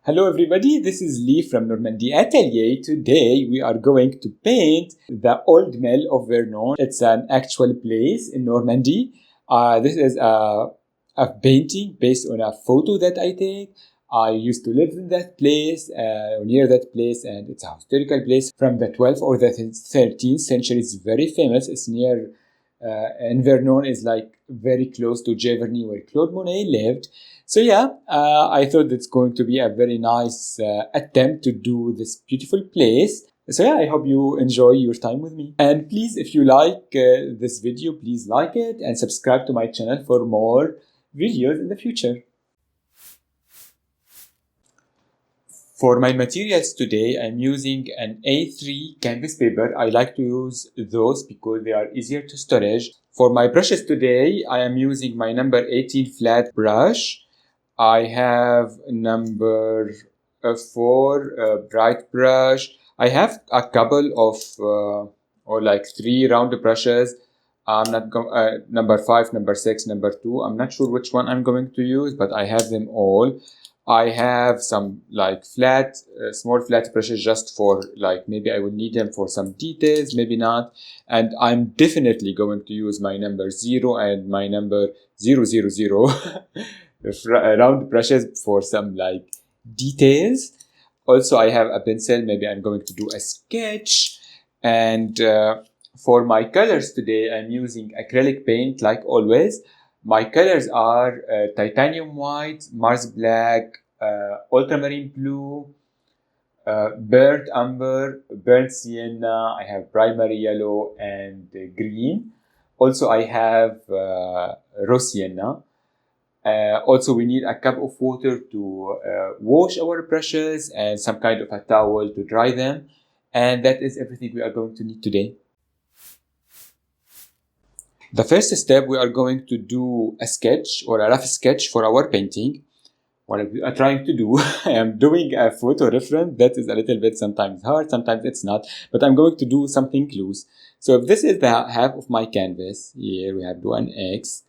Hello everybody, this is Lee from Normandy Atelier. Today we are going to paint the Old Mill of Vernon. It's an actual place in Normandy. This is a painting based on a photo that I take. I used to live in that place, near that place, and it's a historical place from the 12th or the 13th century. It's very famous. It's near, and Vernon is like very close to Giverny where Claude Monet lived. So yeah, I thought it's going to be a very nice attempt to do this beautiful place. So yeah, I hope you enjoy your time with me. And please, if you like this video, please like it and subscribe to my channel for more videos in the future. For my materials today, I'm using an A3 canvas paper. I like to use those because they are easier to storage. For my brushes today, I am using my number 18 flat brush. I have number 4 bright brush. I have a couple of or like 3 round brushes. I'm not number 5, number 6, number 2. I'm not sure which one I'm going to use, but I have them all. I have some like flat, small flat brushes just for like maybe I would need them for some details, maybe not. And I'm definitely going to use my number 0 and my number 000 round brushes for some like details. Also, I have a pencil. Maybe I'm going to do a sketch. And for my colors today, I'm using acrylic paint like always. My colors are titanium white, Mars black, ultramarine blue, burnt umber, burnt sienna. I have primary yellow and green. Also, I have raw sienna. Also, we need a cup of water to wash our brushes and some kind of a towel to dry them. And that is everything we are going to need today. The first step, we are going to do a sketch or a rough sketch for our painting. What we are trying to do, I am doing a photo reference that is a little bit sometimes hard, sometimes it's not, but I'm going to do something loose. So if this is the half of my canvas, here we have to do an X.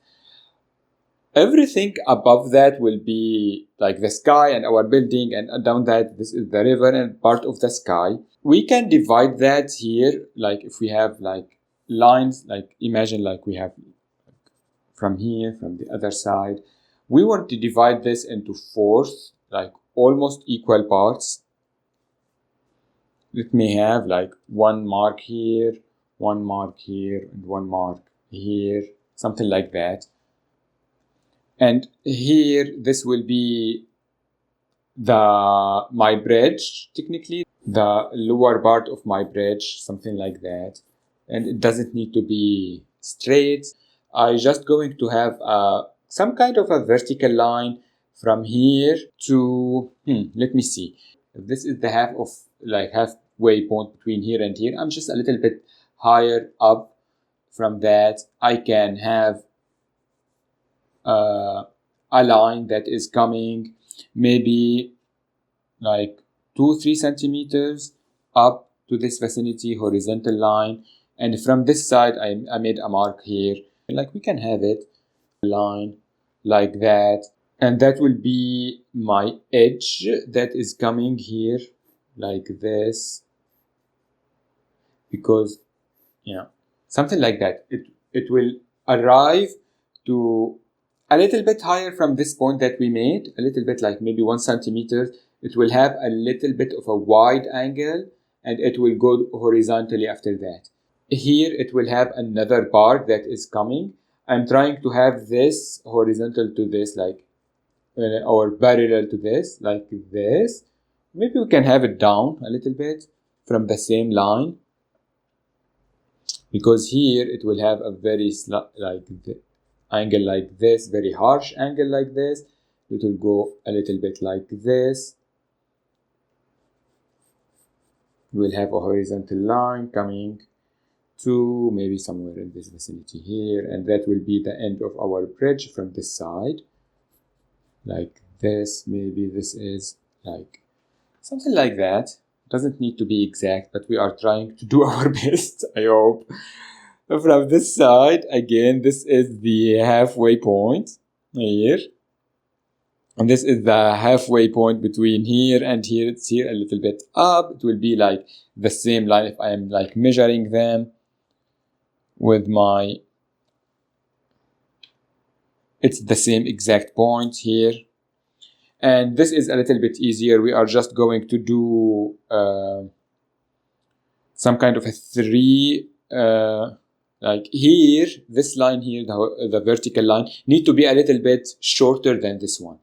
Everything above that will be like the sky and our building, and down that this is the river and part of the sky. We can divide that here, like if we have like lines, like imagine like we have from here, from the other side. We want to divide this into 4, like almost equal parts. Let me have like 1 mark here, 1 mark here, and 1 mark here, something like that. And here, this will be my bridge, technically, the lower part of my bridge, something like that. And it doesn't need to be straight. I'm just going to have some kind of a vertical line from here to, let me see. If this is the halfway point between here and here, I'm just a little bit higher up from that. I can have a line that is coming maybe like 2-3 centimeters up to this vicinity, horizontal line, and from this side I made a mark here, like we can have it line like that, and that will be my edge that is coming here like this, because something like that. It will arrive to a little bit higher from this point that we made, a little bit like maybe 1 centimeter. It will have a little bit of a wide angle and it will go horizontally after that. Here it will have another part that is coming. I'm trying to have this horizontal to this, like or parallel to this, like this. Maybe we can have it down a little bit from the same line, because here it will have a very angle like this, very harsh angle like this. It will go a little bit like this. We'll have a horizontal line coming to maybe somewhere in this vicinity here, and that will be the end of our bridge from this side, like this. Maybe this is like something like that. Doesn't need to be exact, but we are trying to do our best, I hope. From this side, again, this is the halfway point here. And this is the halfway point between here and here. It's here a little bit up. It will be like the same line if I am like measuring them with my, it's the same exact point here. And this is a little bit easier. We are just going to do some kind of a three, like here, this line here, the vertical line, need to be a little bit shorter than this one.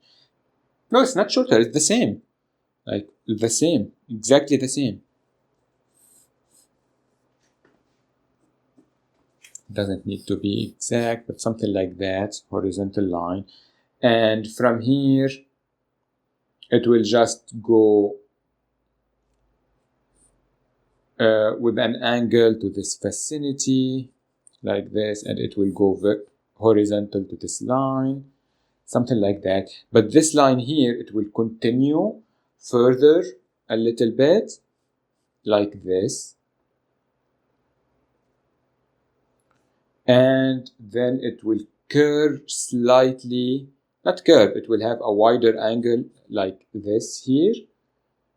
No, it's not shorter, it's the same. Like the same, exactly the same. Doesn't need to be exact, but something like that, horizontal line. And from here, it will just go with an angle to this vicinity, like this, and it will go horizontal to this line, something like that. But this line here, it will continue further a little bit, like this. And then it will curve slightly, not curve, it will have a wider angle like this here.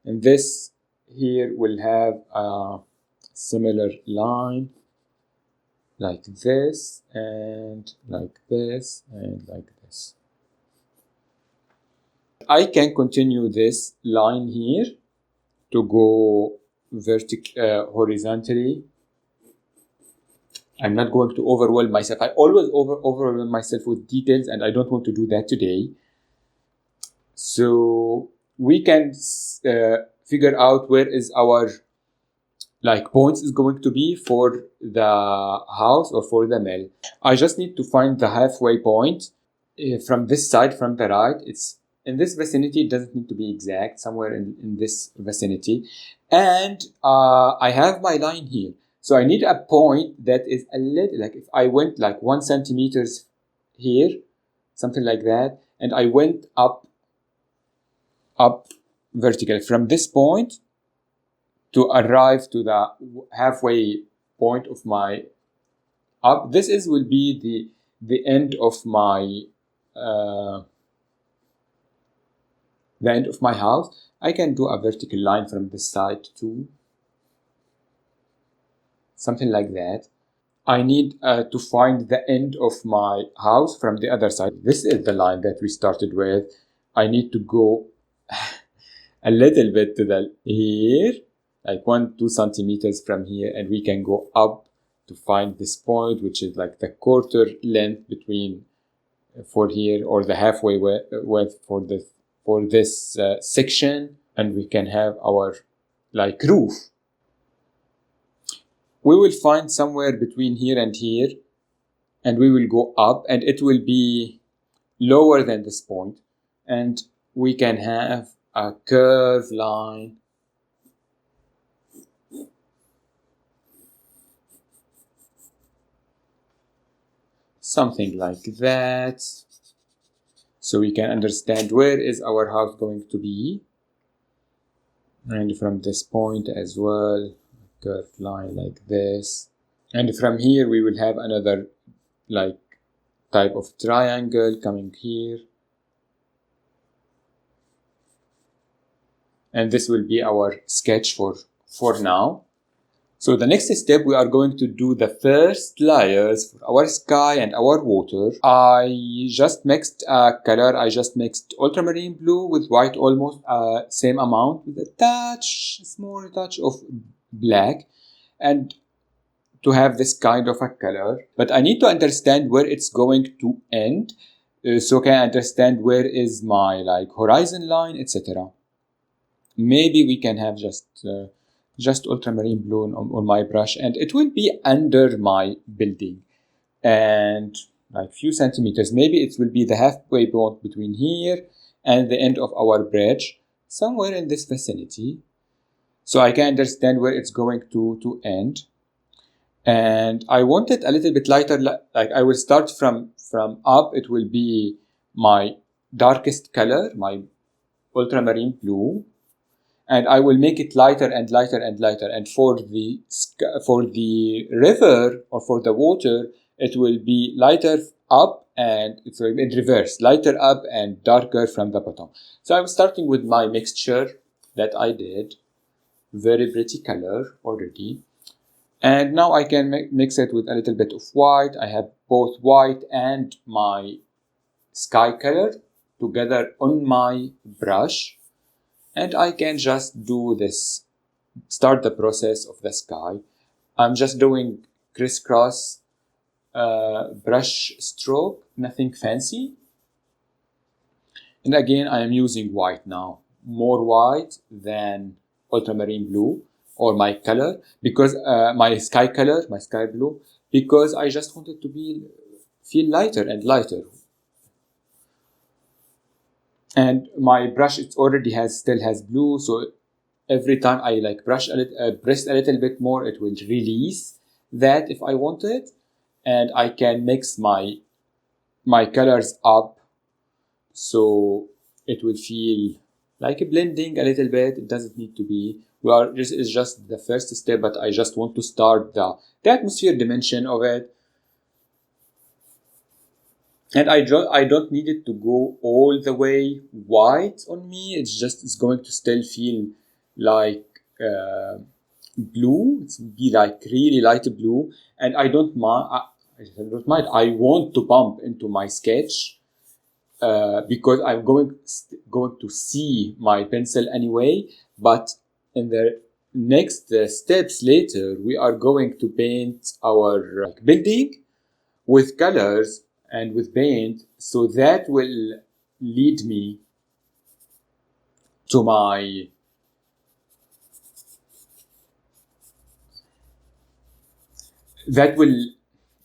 And this here will have a similar line like this and like this and like this. I can continue this line here to go horizontally. I'm not going to overwhelm myself. I always overwhelm myself with details, and I don't want to do that today. So we can figure out where is our like points is going to be for the house or for the mill. I just need to find the halfway point from this side, from the right. It's in this vicinity. It doesn't need to be exact, somewhere in this vicinity. And I have my line here. So I need a point that is a little, like if I went like 1 centimeters here, something like that, and I went up vertical from this point to arrive to the halfway point of my up. This is will be the end of my the end of my house. I can do a vertical line from this side too, something like that. I need to find the end of my house from the other side. This is the line that we started with. I need to go a little bit to the here, like 1-2 centimeters from here, and we can go up to find this point, which is like the quarter length between for here, or the halfway width for this section, and we can have our like roof. We will find somewhere between here and here, and we will go up, and it will be lower than this point, and we can have a curved line something like that, so we can understand where is our house going to be. And from this point as well, curved line like this. And from here we will have another like type of triangle coming here. And this will be our sketch for now. So the next step, we are going to do the first layers for our sky and our water. I just mixed a color. I just mixed ultramarine blue with white, almost same amount, with a small touch of black, and to have this kind of a color. But I need to understand where it's going to end, so can I understand where is my like horizon line, etc. Maybe we can have just ultramarine blue on my brush, and it will be under my building and like few centimeters. Maybe it will be the halfway point between here and the end of our bridge, somewhere in this vicinity, so I can understand where it's going to end. And I want it a little bit lighter, like I will start from up. It will be my darkest color, my ultramarine blue, and I will make it lighter and lighter and lighter. And for the river or for the water, it will be lighter up and it's in reverse, lighter up and darker from the bottom. So I'm starting with my mixture that I did. Very pretty color already. And now I can mix it with a little bit of white. I have both white and my sky color together on my brush. And I can just do this, start the process of the sky. I'm just doing crisscross brush stroke, nothing fancy. And again, I am using white now, more white than ultramarine blue or my color, because my sky color, my sky blue, because I just wanted to feel lighter and lighter. And my brush, it already still has blue, so every time I like press a little bit more, it will release that if I want it, and I can mix my colors up, so it will feel like a blending a little bit. It doesn't need to be. This is just the first step, but I just want to start the atmosphere dimension of it. And I don't need it to go all the way white on me. It's going to still feel like blue. It's be like really light blue, and I don't mind. I want to bump into my sketch because I'm going to see my pencil anyway. But in the next steps later, we are going to paint our building with colors and with paint, so that will lead me to my that will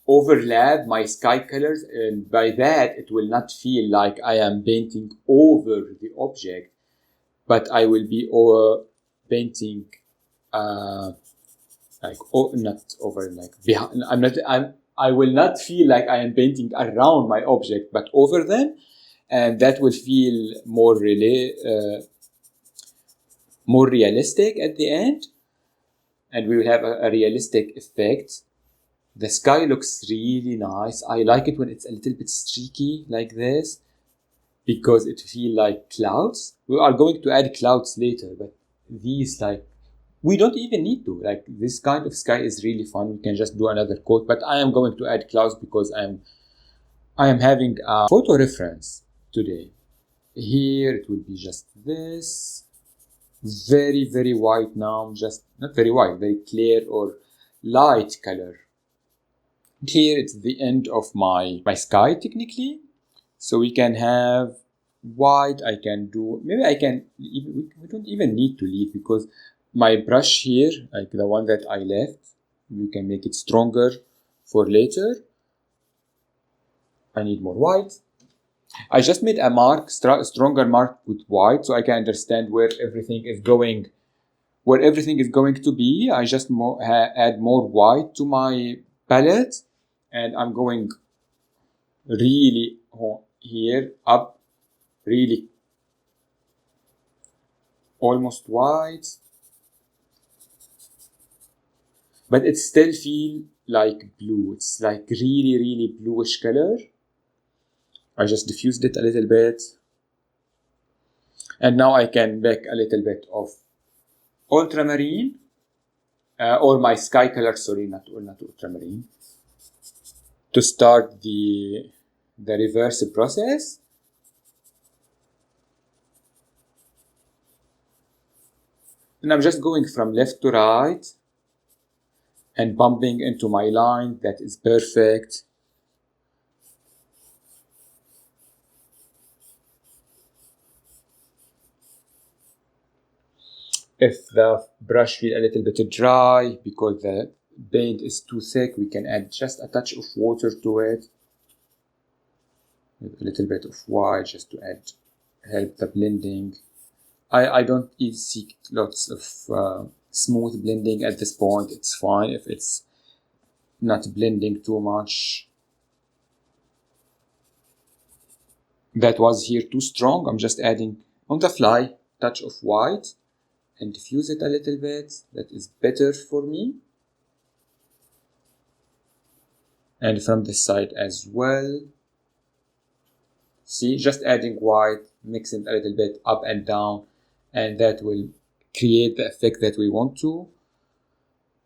overlap my sky colors, and by that it will not feel like I am painting over the object, but I will be painting not over, like behind. I will not feel like I am painting around my object, but over them, and that will feel more realistic at the end, and we will have a realistic effect. The sky looks really nice. I like it when it's a little bit streaky like this, because it feels like clouds. We are going to add clouds later, but these, like, we don't even need to. Like, this kind of sky is really fun. We can just do another coat, but I am going to add clouds because I am having a photo reference today. Here it will be just this. Very, very white now. Just not very white, very clear or light color. Here it's the end of my sky technically. So we can have white. I can do, maybe I can, we don't even need to leave, because my brush here, like the one that I left, we can make it stronger for later. I need more white. I just made a mark, stronger mark with white, so I can understand where everything is going to be. I just add more white to my palette, and I'm going really here up, really almost white, but it still feel like blue. It's like really, really bluish color. I just diffused it a little bit, and now I can make a little bit of ultramarine or my sky color. Sorry, not ultramarine, to start the reverse process. And I'm just going from left to right and bumping into my line. That is perfect. If the brush feels a little bit dry because the paint is too thick, we can add just a touch of water to it. A little bit of white just to help the blending. I don't seek lots of smooth blending at this point. It's fine if it's not blending too much. That was here too strong. I'm just adding on the fly touch of white and diffuse it a little bit. That is better for me. and from this side as well. See, just adding white, mixing a little bit up and down, and that will create the effect that we want to.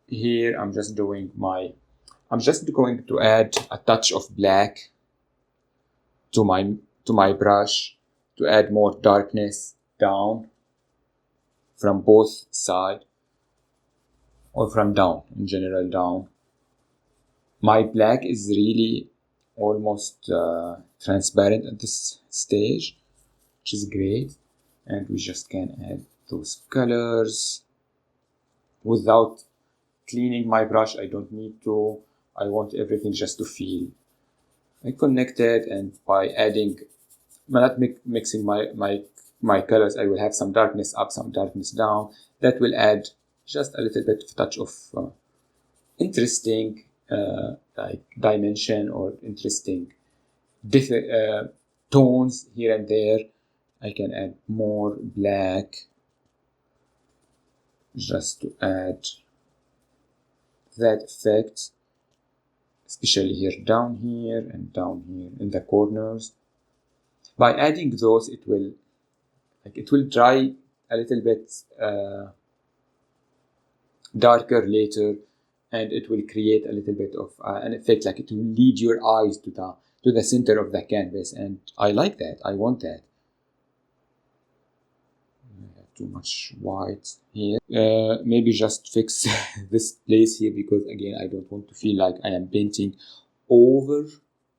Here I'm just going to add a touch of black to my brush to add more darkness down from both sides, or from down in general, down. My black is really almost transparent at this stage, which is great, and we just can add those colors without cleaning my brush. I don't need to. I want everything just to feel connected, and by adding, not mixing my colors, I will have some darkness up, some darkness down. That will add just a little bit of touch of interesting like dimension, or interesting tones here and there. I can add more black just to add that effect, especially here, down here and down here in the corners. By adding those, it will dry a little bit darker later, and it will create a little bit of an effect, like it will lead your eyes to the center of the canvas, and I like that. I want that. Too much white here. Maybe just fix this place here, because again, I don't want to feel like I am painting over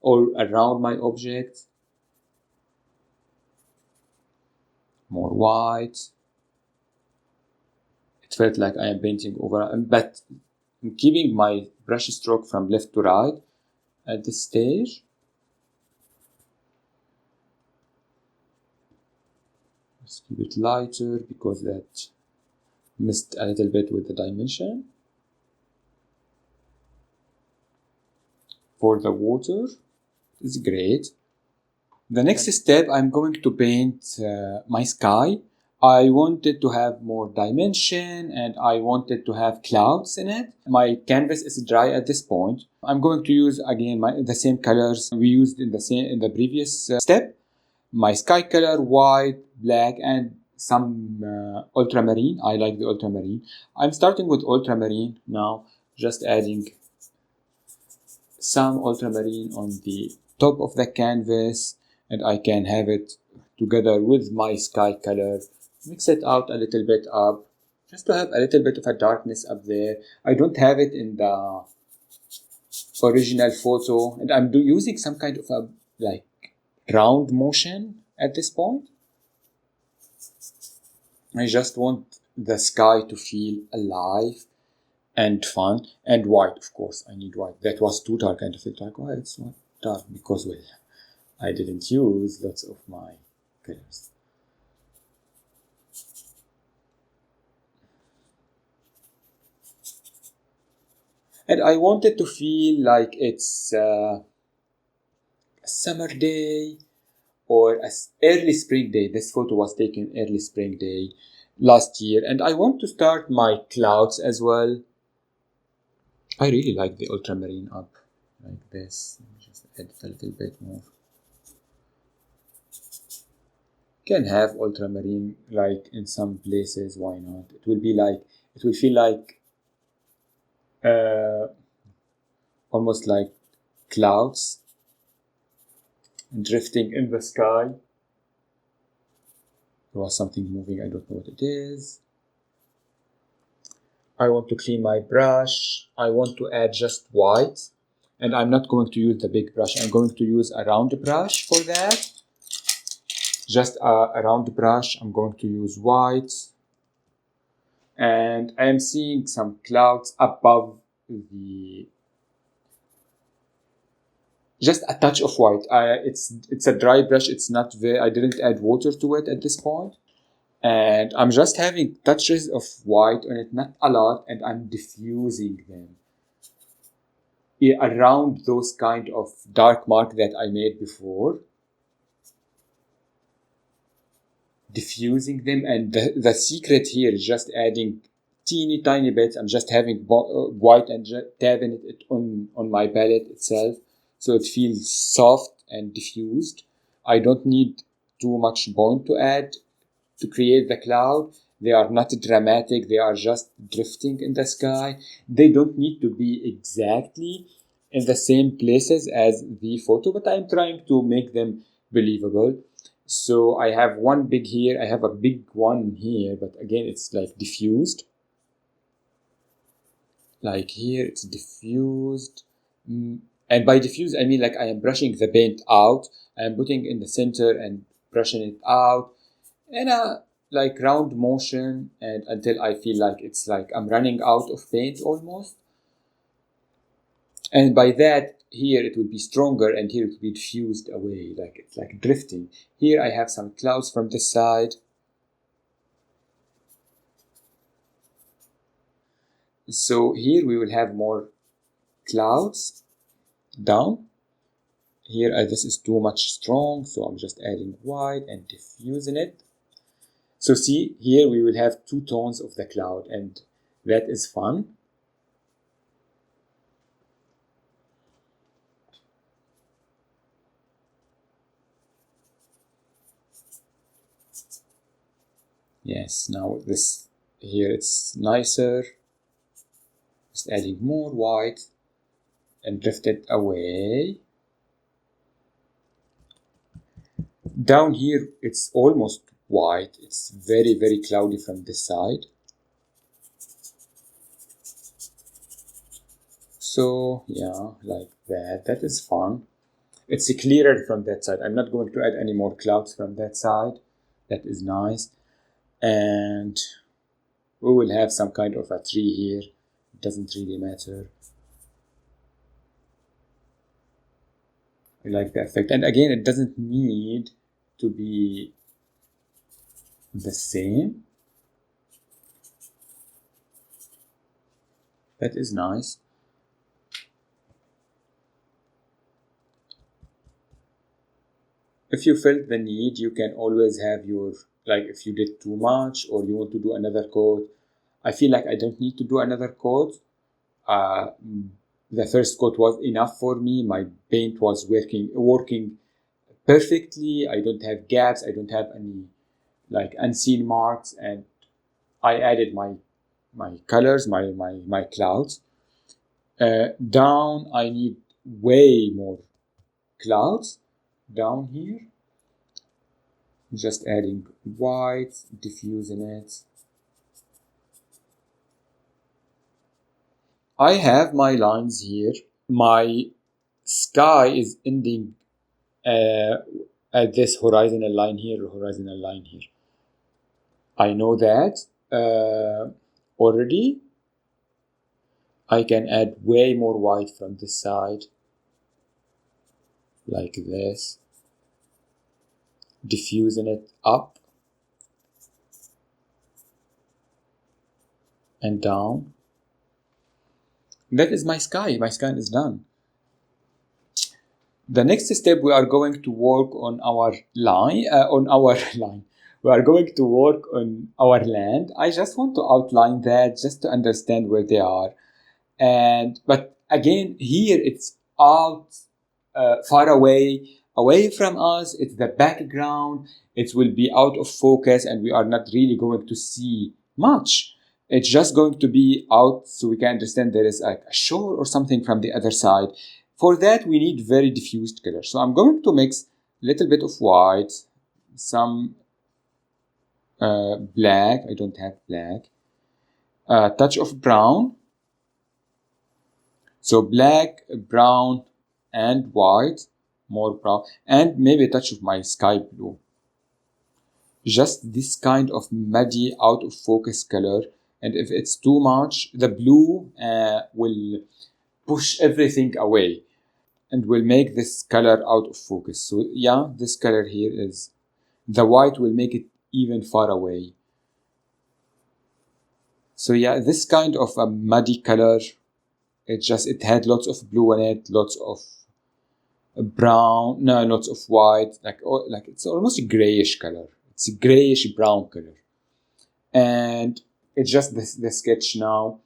or around my object. More white. It felt like I am painting over, but I'm keeping my brush stroke from left to right at this stage. Let's keep it lighter, because that missed a little bit with the dimension. For the water, it's great. The next step, I'm going to paint my sky. I wanted to have more dimension, and I wanted to have clouds in it. My canvas is dry at this point. I'm going to use again the same colors we used in the previous step. My sky color, white, black, and some ultramarine. I like the ultramarine. I'm starting with ultramarine now, just adding some ultramarine on the top of the canvas, and I can have it together with my sky color. Mix it out a little bit up, just to have a little bit of a darkness up there. I don't have it in the original photo, and I'm using some kind of a like round motion at this point. I just want the sky to feel alive and fun, and white, of course. I need white. That was too dark, and I felt like, why it's not dark, because well, I didn't use lots of my colors. And I wanted to feel like it's a summer day or an early spring day. This photo was taken early spring day last year, and I want to start my clouds as well. I really like the ultramarine up like this. Just add a little bit more. Can have ultramarine like in some places, why not? It will feel like almost like clouds drifting in the sky. There was something moving, I don't know what it is. I want to clean my brush. I want to add just white, and I'm not going to use the big brush. I'm going to use a round brush for that. Just a round brush. I'm going to use white, and I am seeing some clouds above just a touch of white. It's a dry brush. It's not very. I didn't add water to it at this point, and I'm just having touches of white on it, not a lot, and I'm diffusing them around those kind of dark mark that I made before. Diffusing them, and the secret here is just adding teeny tiny bits. I'm just having white and tapping it on my palette itself, so it feels soft and diffused. I don't need too much point to add to create the cloud. They are not dramatic, they are just drifting in the sky. They don't need to be exactly in the same places as the photo, but I'm trying to make them believable. So I have one big here, I have a big one here, but again it's like diffused. Like here it's diffused. And by diffuse I mean like I am brushing the paint out, I am putting in the center and brushing it out in a like round motion, and until I feel like it's like I'm running out of paint almost. And by that, here it will be stronger and here it will be diffused away, like it's like drifting. Here I have some clouds from this side. So here we will have more clouds down. Here this is too much strong, so I'm just adding white and diffusing it. So see, here we will have two tones of the cloud, and that is fun. Yes, now this here it's nicer. Just adding more white and drift it away. Down here it's almost white. It's very, very cloudy from this side. So yeah, like that. That is fun. It's clearer from that side. I'm not going to add any more clouds from that side. That is nice. And we will have some kind of a tree here. It doesn't really matter. I like the effect. And again, it doesn't need to be the same. That is nice. If you felt the need, you can always have your, like if you did too much or you want to do another coat. I feel like I don't need to do another coat. The first coat was enough for me. My paint was working perfectly. I don't have gaps. I don't have any like unseen marks, and I added my colors, my clouds. Down, I need way more clouds down here. Just adding white, diffusing it. I have my lines here. My sky is ending at this horizontal line here, horizontal line here. I know that already. I can add way more white from this side, like this, diffusing it up and down. That is my sky. My sky is done. The next step, we are going to work on our line, We are going to work on our land. I just want to outline that just to understand where they are. But again, here it's out far away from us. It's the background. It will be out of focus, and we are not really going to see much. It's just going to be out so we can understand there is like a shore or something from the other side. For that, we need very diffused color. So I'm going to mix a little bit of white, some black. I don't have black. A touch of brown. So black, brown, and white, more brown, and maybe a touch of my sky blue. Just this kind of muddy, out of focus color. And if it's too much, the blue will push everything away and will make this color out of focus. So yeah, this color here is, the white will make it even far away. So yeah, this kind of a muddy color, it had lots of blue in it, lots of brown, no, lots of white, like it's almost a grayish color. It's a grayish brown color. And it's just the sketch now.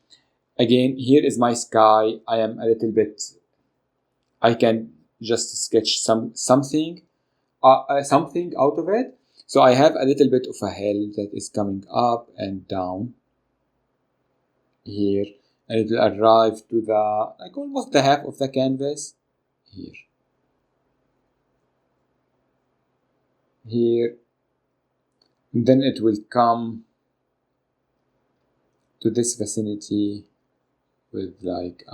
Again, here is my sky. I am a little bit, I can just sketch something out of it. So I have a little bit of a hill that is coming up and down here, and it will arrive to the, like almost the half of the canvas here. Here, and then it will come to this vicinity with like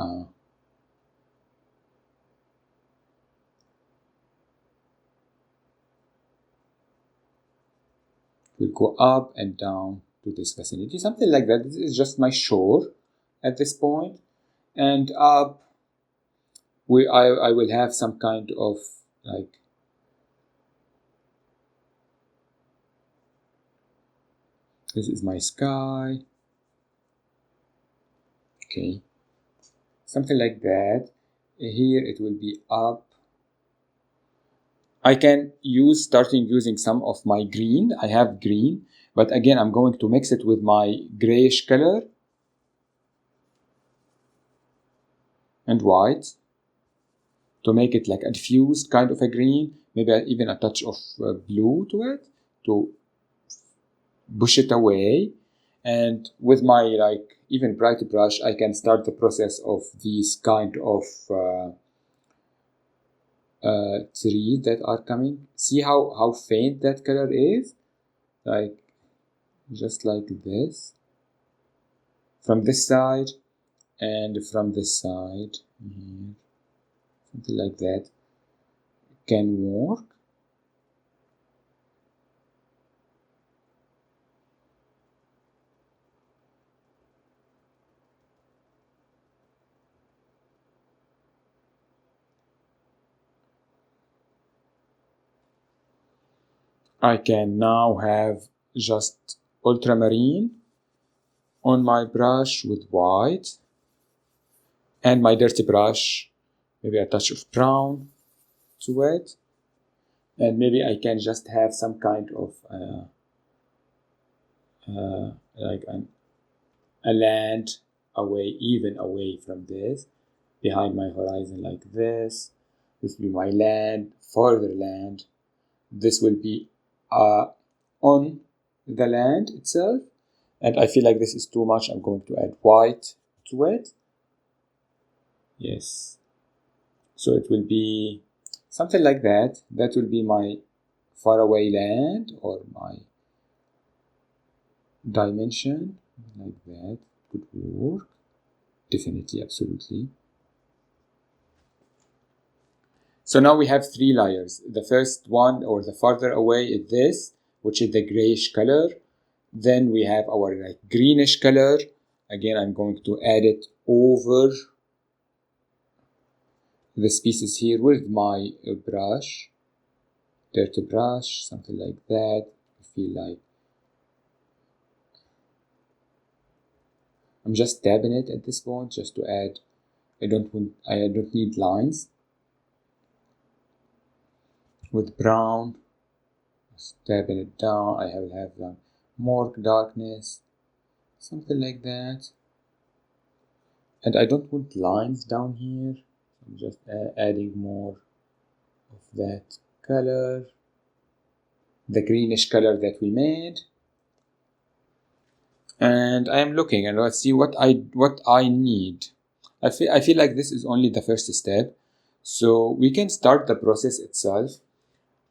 will go up and down to this vicinity, something like that. This is just my shore at this point, and up I will have some kind of like this is my sky, okay, something like that. Here it will be up. I can starting using some of my green. I have green, but again I'm going to mix it with my grayish color and white to make it like a diffused kind of a green, maybe even a touch of blue to it to push it away. And with my like even bright brush, I can start the process of these kind of trees that are coming. See how faint that color is? Like just like this. From this side and from this side. Something like that can work. I can now have just ultramarine on my brush with white, and my dirty brush, maybe a touch of brown to it, and maybe I can just have some kind of like a land even away from this, behind my horizon like this. This will be my land, further land. This will be on the land itself, and I feel like this is too much. I'm going to add white to it. Yes, so it will be something like that. That will be my faraway land or my dimension, like that could work. Definitely, absolutely. So now we have 3 layers. The first one, or the farther away, is this, which is the grayish color. Then we have our like greenish color. Again, I'm going to add it over this pieces here with my brush, dirty brush, something like that. I feel like I'm just dabbing it at this point just to add. I don't need lines. With brown, dabbing it down. I will have like more darkness, something like that. And I don't want lines down here. I'm just adding more of that color, the greenish color that we made. And I am looking, and let's see what I need. I feel like this is only the first step, so we can start the process itself.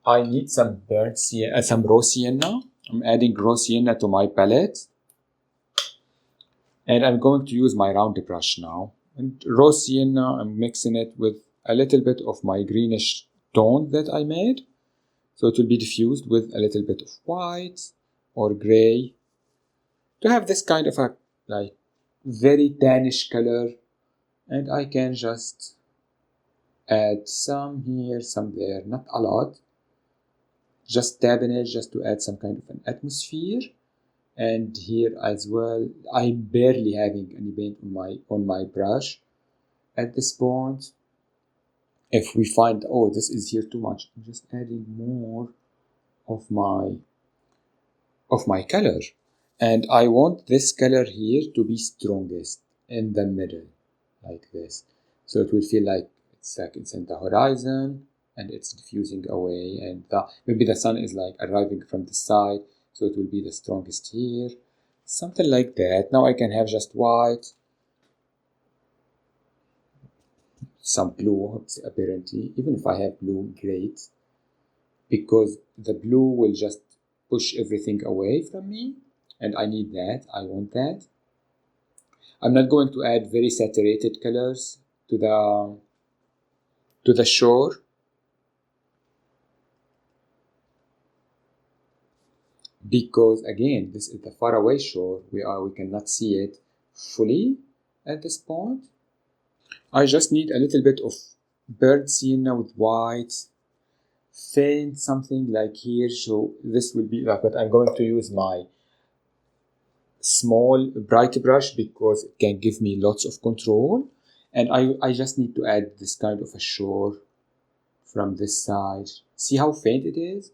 I need some some raw sienna. I'm adding raw sienna to my palette, and I'm going to use my round brush now. And raw sienna, I'm mixing it with a little bit of my greenish tone that I made, so it will be diffused with a little bit of white or gray to have this kind of a like very tannish color. And I can just add some here, some there, not a lot, just dabbing it just to add some kind of an atmosphere. And here as well, I'm barely having any paint on my brush at this point. If we find, oh, this is here too much, I'm just adding more of my color. And I want this color here to be strongest in the middle, like this. So it will feel like it's in the horizon and it's diffusing away, and maybe the sun is like arriving from the side, so it will be the strongest here. Something like that. Now I can have just white, some blue, apparently. Even if I have blue, great. Because the blue will just push everything away from me, and I need that. I want that. I'm not going to add very saturated colors to the shore, because again, this is the faraway shore. We cannot see it fully at this point. I just need a little bit of bird sienna with white, faint something like here. So this will be like, but I'm going to use my small bright brush because it can give me lots of control, and I just need to add this kind of a shore from this side. See how faint it is?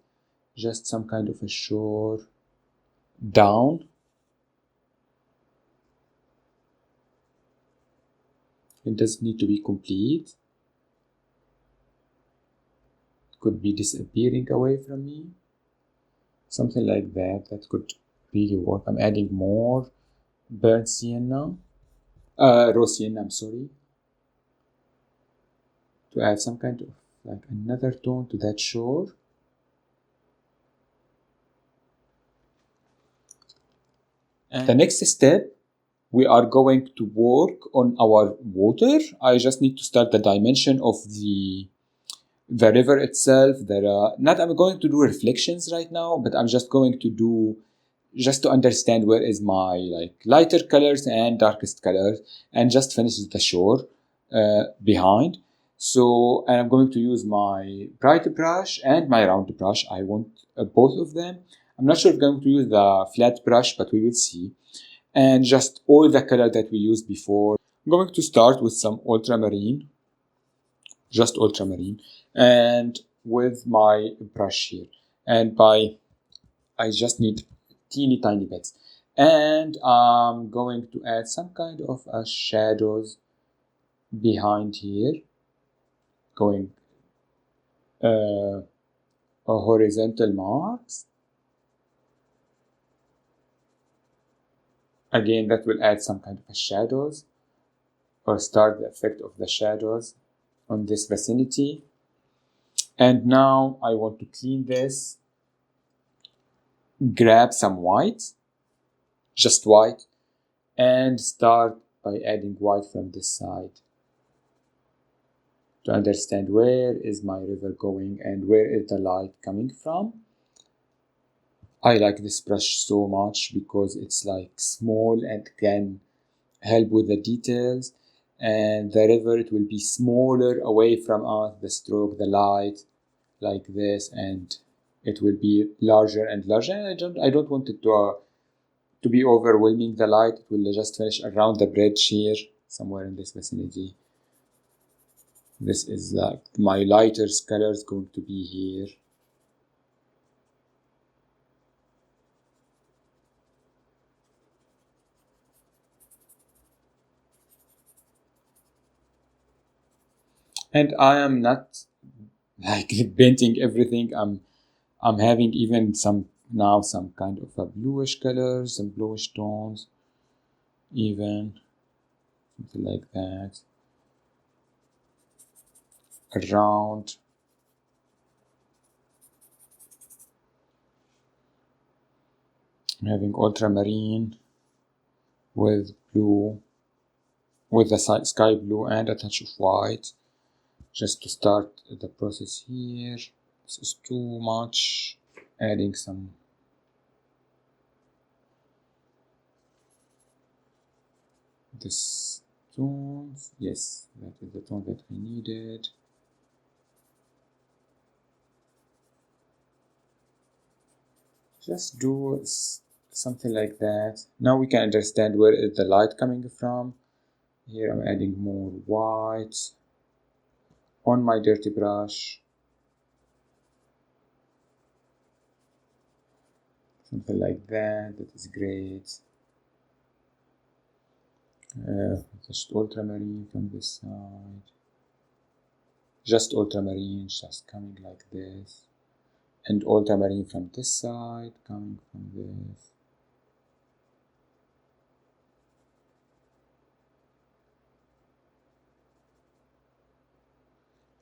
Just some kind of a shore down. It doesn't need to be complete. It could be disappearing away from me. Something like that. That could really work. I'm adding more burnt sienna. Raw sienna, I'm sorry. To add some kind of like another tone to that shore. And the next step, we are going to work on our water. I just need to start the dimension of the river itself. Not I'm going to do reflections right now, but I'm just going to do just to understand where is my like lighter colors and darkest colors, and just finish the shore behind. So, and I'm going to use my bright brush and my round brush. I want both of them. I'm not sure if I'm going to use the flat brush, but we will see. And just all the color that we used before. I'm going to start with some ultramarine, just ultramarine, and with my brush here. And I just need teeny tiny bits. And I'm going to add some kind of a shadows behind here, going a horizontal marks. Again, that will add some kind of a shadows or start the effect of the shadows on this vicinity. And now I want to clean this, grab some white, just white, and start by adding white from this side to understand where is my river going and where is the light coming from. I like this brush so much because it's like small and can help with the details, and the river, it will be smaller away from us, the stroke, the light, like this, and it will be larger and larger. And I don't want it to be overwhelming the light. It will just finish around the bridge here, somewhere in this vicinity. This is like my lighter color is going to be here. And I am not like painting everything. I'm having even some kind of a bluish color, some bluish tones, even something like that around. I'm having ultramarine with blue, with the sky blue and a touch of white, just to start the process here. This is too much. Adding some this tones. Yes, that is the tone that we needed. Just do something like that. Now we can understand where is the light coming from. Here I'm adding more white on my dirty brush. Something like that. That is great. Just ultramarine from this side. Just ultramarine, just coming like this. And ultramarine from this side, coming from this.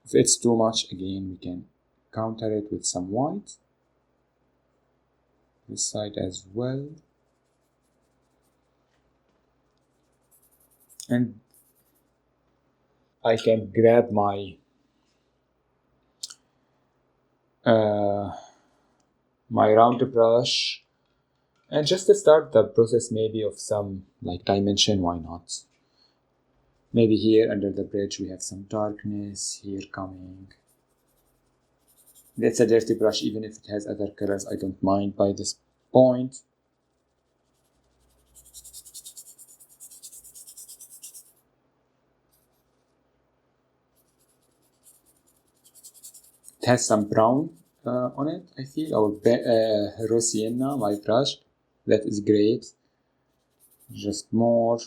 If it's too much, again, we can counter it with some white. This side as well. And I can grab my my round brush and just to start the process maybe of some like dimension, why not? Maybe here under the bridge we have some darkness here coming. That's a dirty brush, even if it has other colors, I don't mind by this point. It has some brown on it, I feel, or rose sienna, my brush. That is great. Just more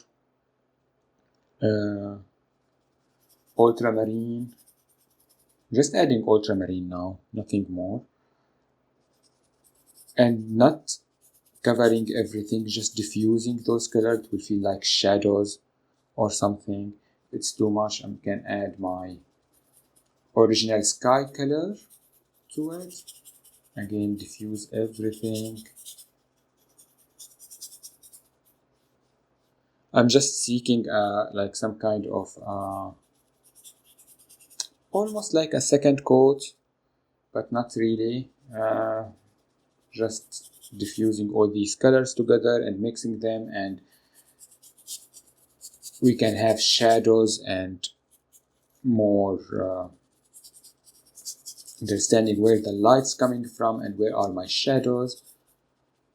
ultramarine. Just adding ultramarine now, nothing more. And not covering everything, just diffusing those colors. It will feel like shadows or something. If it's too much, I can add my original sky color to it. Again, diffuse everything. I'm just seeking like some kind of almost like a second coat, but not really. Just diffusing all these colors together and mixing them, and we can have shadows and more understanding where the light's coming from and where are my shadows.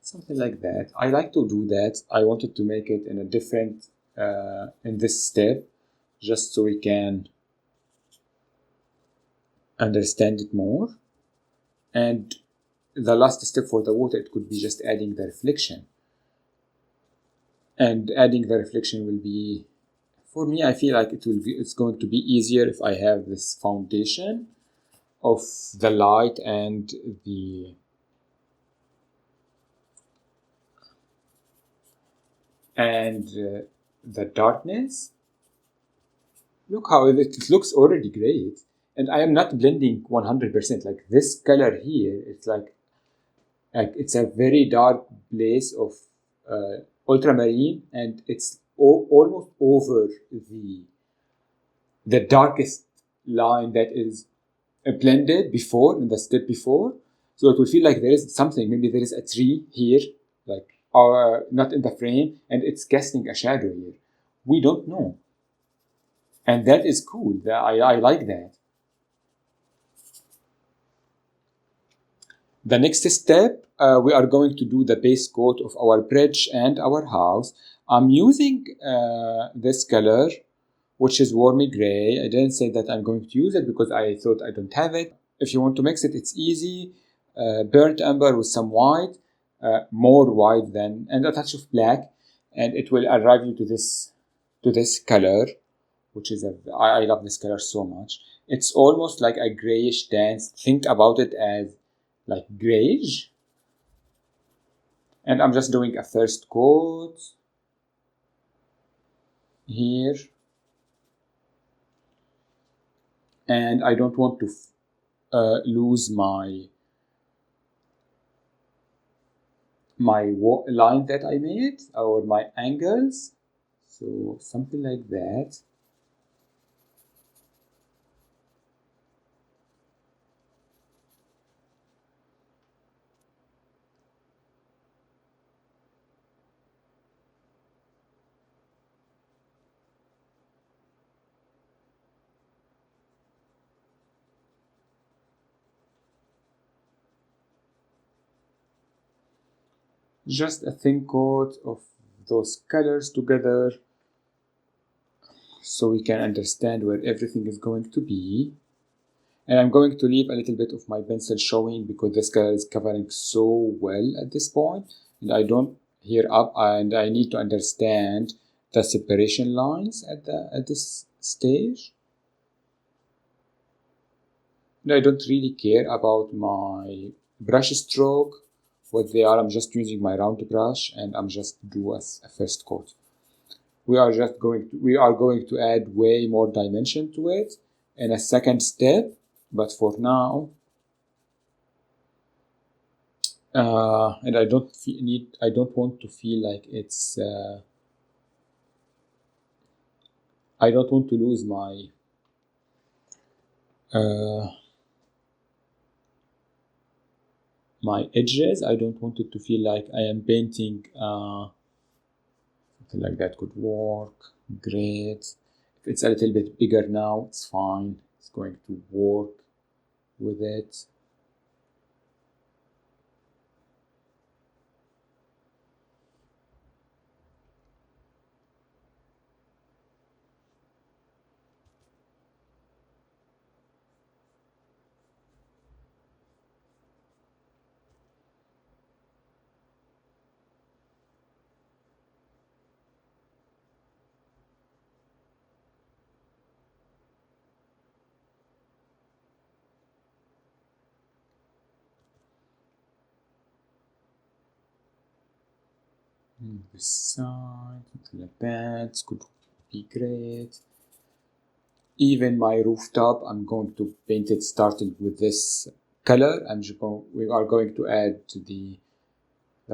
Something like that. I like to do that. I wanted to make it in a different, in this step, just so we can understand it more. And the last step for the water, it could be just adding the reflection. And adding the reflection will be, for me, I feel like it's going to be easier if I have this foundation of the light and the darkness. Look how it looks already great. And I am not blending 100%. Like this color here, it's like it's a very dark place of ultramarine, and it's almost over the darkest line that is blended before in the step before. So it will feel like there is something. Maybe there is a tree here, like not in the frame, and it's casting a shadow here. We don't know, and that is cool. I like that. The next step, we are going to do the base coat of our bridge and our house. I'm using this color, which is warmy gray. I didn't say that I'm going to use it because I thought I don't have it. If you want to mix it, it's easy. Burnt umber with some white, more white than, and a touch of black, and it will arrive you to this color, which is I love this color so much. It's almost like a grayish dance. Think about it as like grayish. And I'm just doing a first coat here. And I don't want to lose my line that I made, or my angles. So something like that. Just a thin coat of those colors together so we can understand where everything is going to be. And I'm going to leave a little bit of my pencil showing because this color is covering so well at this point. And I don't here up, and I need to understand the separation lines at this stage. And I don't really care about my brush stroke, what they are. I'm just using my round brush and I'm just do a first coat. We are going to add way more dimension to it in a second step, but for now, and I don't want to feel like it's I don't want to lose my edges. I don't want it to feel like I am painting. Something like that could work. Great. If it's a little bit bigger now, it's fine. It's going to work with it. This side, something like that, could be great. Even my rooftop, I'm going to paint it starting with this color. We are going to add the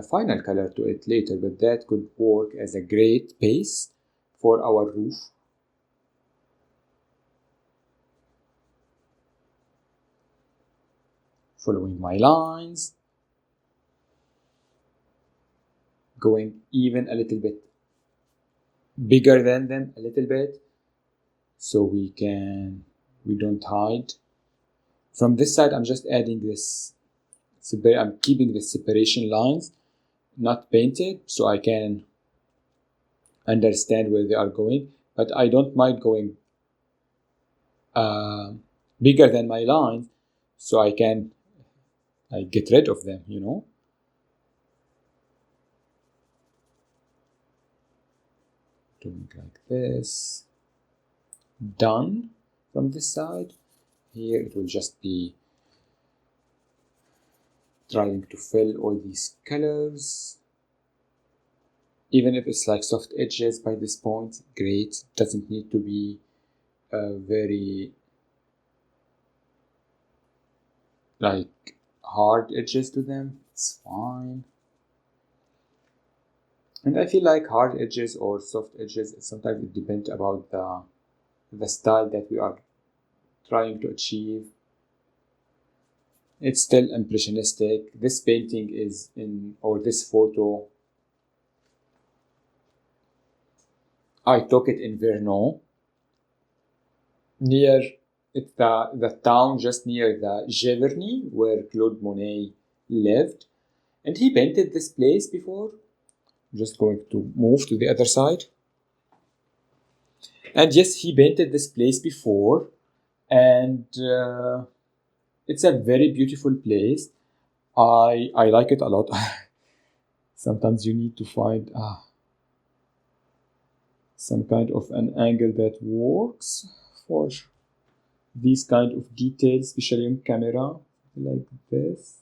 final color to it later, but that could work as a great base for our roof. Following my lines, going even a little bit bigger than them a little bit, so we don't hide. From this side, I'm just adding this, I'm keeping the separation lines not painted so I can understand where they are going, but I don't mind going bigger than my lines so I can get rid of them, you know. Doing like this. Done from this side. Here it will just be trying to fill all these colors. Even if it's like soft edges by this point, great. Doesn't need to be very like hard edges to them. It's fine. And I feel like hard edges or soft edges, sometimes it depends about the style that we are trying to achieve. It's still impressionistic. This painting is or this photo, I took it in Vernon, near it's the town just near the Giverny where Claude Monet lived. And he painted this place before. I'm just going to move to the other side. And yes, he painted this place before. And it's a very beautiful place. I like it a lot. Sometimes you need to find some kind of an angle that works for these kind of details, especially on camera, like this.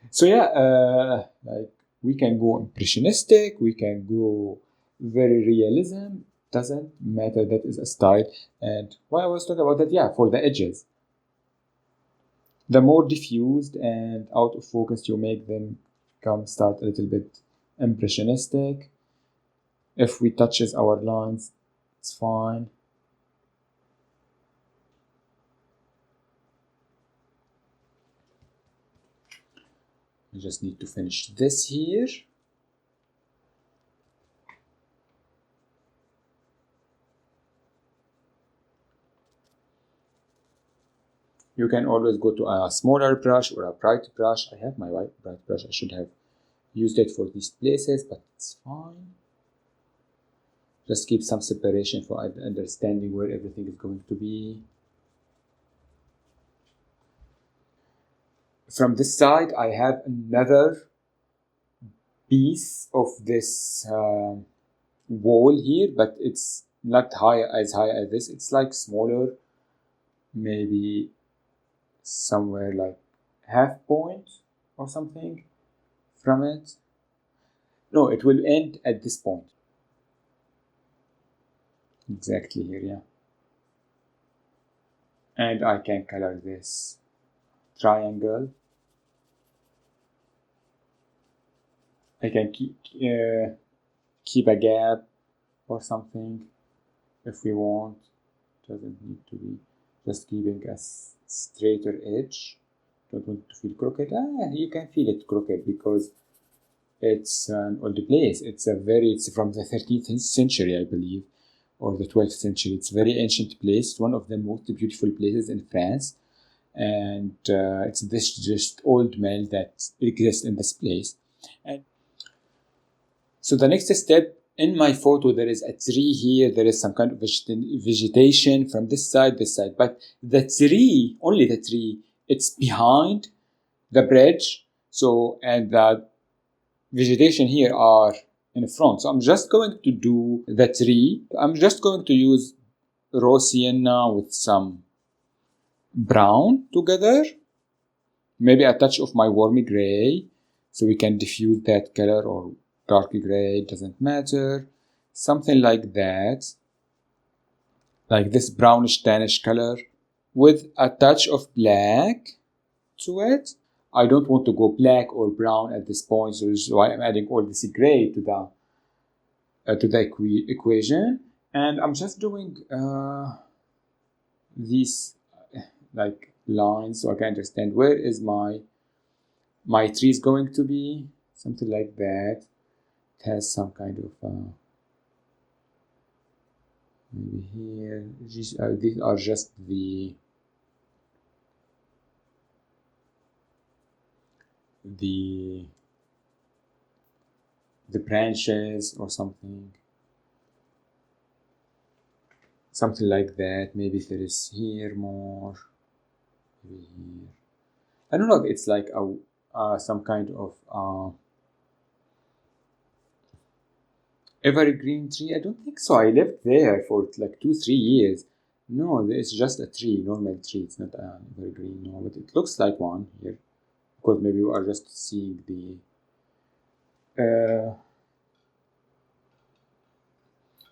So yeah, like we can go impressionistic, we can go very realism. Doesn't matter. That is a style. And why I was talking about that, yeah, for the edges, the more diffused and out of focus you make them start a little bit impressionistic. If we touches our lines, it's fine. We just need to finish this here. You can always go to a smaller brush or a bright brush. I have my bright brush. I should have used it for these places, but it's fine. Just keep some separation for understanding where everything is going to be. From this side, I have another piece of this wall here, but it's not high as this. It's like smaller, maybe somewhere like half point or something from it. No, it will end at this point. Exactly here, yeah. And I can color this triangle. I can keep a gap or something if we want. Doesn't need to be just keeping a straighter edge. Don't want to feel crooked. You can feel it crooked because it's an old place. It's from the 13th century, I believe, or the 12th century. It's a very ancient place. It's one of the most beautiful places in France. And it's this just old mill that exists in this place. And so the next step, in my photo, there is a tree here. There is some kind of vegetation from this side, but the tree, only the tree, it's behind the bridge. So, and the vegetation here are in front. So I'm just going to do the tree. I'm just going to use raw sienna with some brown together. Maybe a touch of my warmy gray, so we can diffuse that color, or dark gray, doesn't matter. Something like that. Like this brownish tannish color with a touch of black to it. I don't want to go black or brown at this point, so this is why I'm adding all this gray to the equation. And I'm just doing these like lines so I can understand where is my tree is going to be. Something like that. It has some kind of maybe here. These are just the branches or something like that. Maybe there is here more, maybe here. I don't know if it's like a some kind of evergreen tree. I don't think so. I lived there for like 2-3 years. No, it's just a tree, normal tree. It's not an evergreen, no, but it looks like one here, because maybe you are just seeing the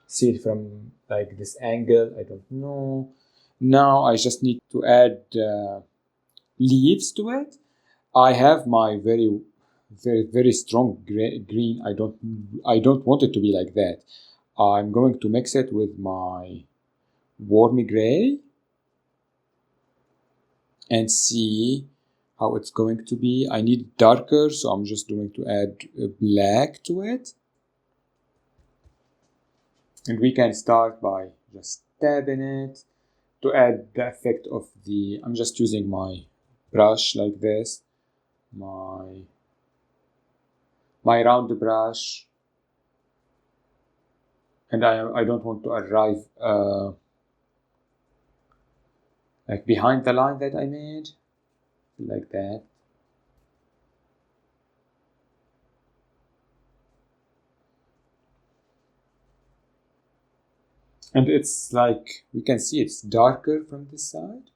see it from like this angle. I don't know. Now I just need to add leaves to it. I have my very strong green. I don't want it to be like that. I'm going to mix it with my warmy gray and see how it's going to be. I need darker, so I'm just going to add black to it. And we can start by just tabbing it to add the effect of the, I'm just using my brush like this, my round brush, and I don't want to arrive like behind the line that I made, like that. And it's like, we can see it's darker from this side.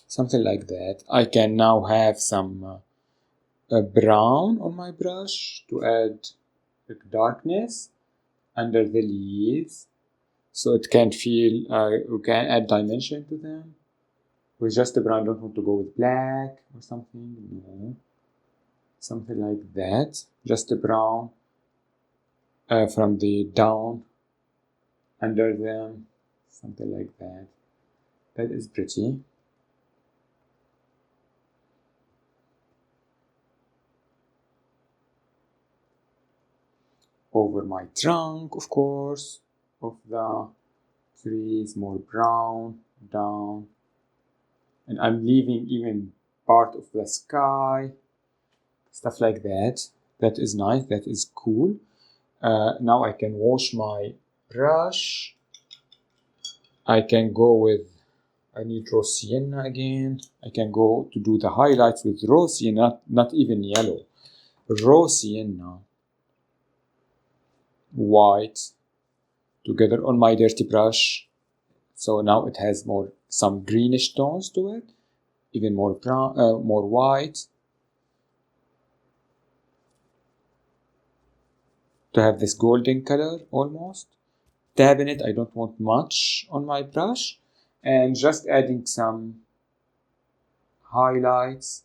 Something like that. I can now have some brown on my brush to add darkness under the leaves, so it can feel, we can add dimension to them. With just the brown, don't want to go with black or something, no. Something like that, just the brown from the down under them, something like that. That is pretty. Over my trunk, of course, of the trees, more brown, down. And I'm leaving even part of the sky, stuff like that. That is nice, that is cool. Now I can wash my brush. I can go with, I need raw sienna again. I can go to do the highlights with raw sienna, not even yellow. Raw sienna, white, together on my dirty brush. So now it has some greenish tones to it, even more brown, more white. To have this golden color almost. Dabbing it, I don't want much on my brush, and just adding some highlights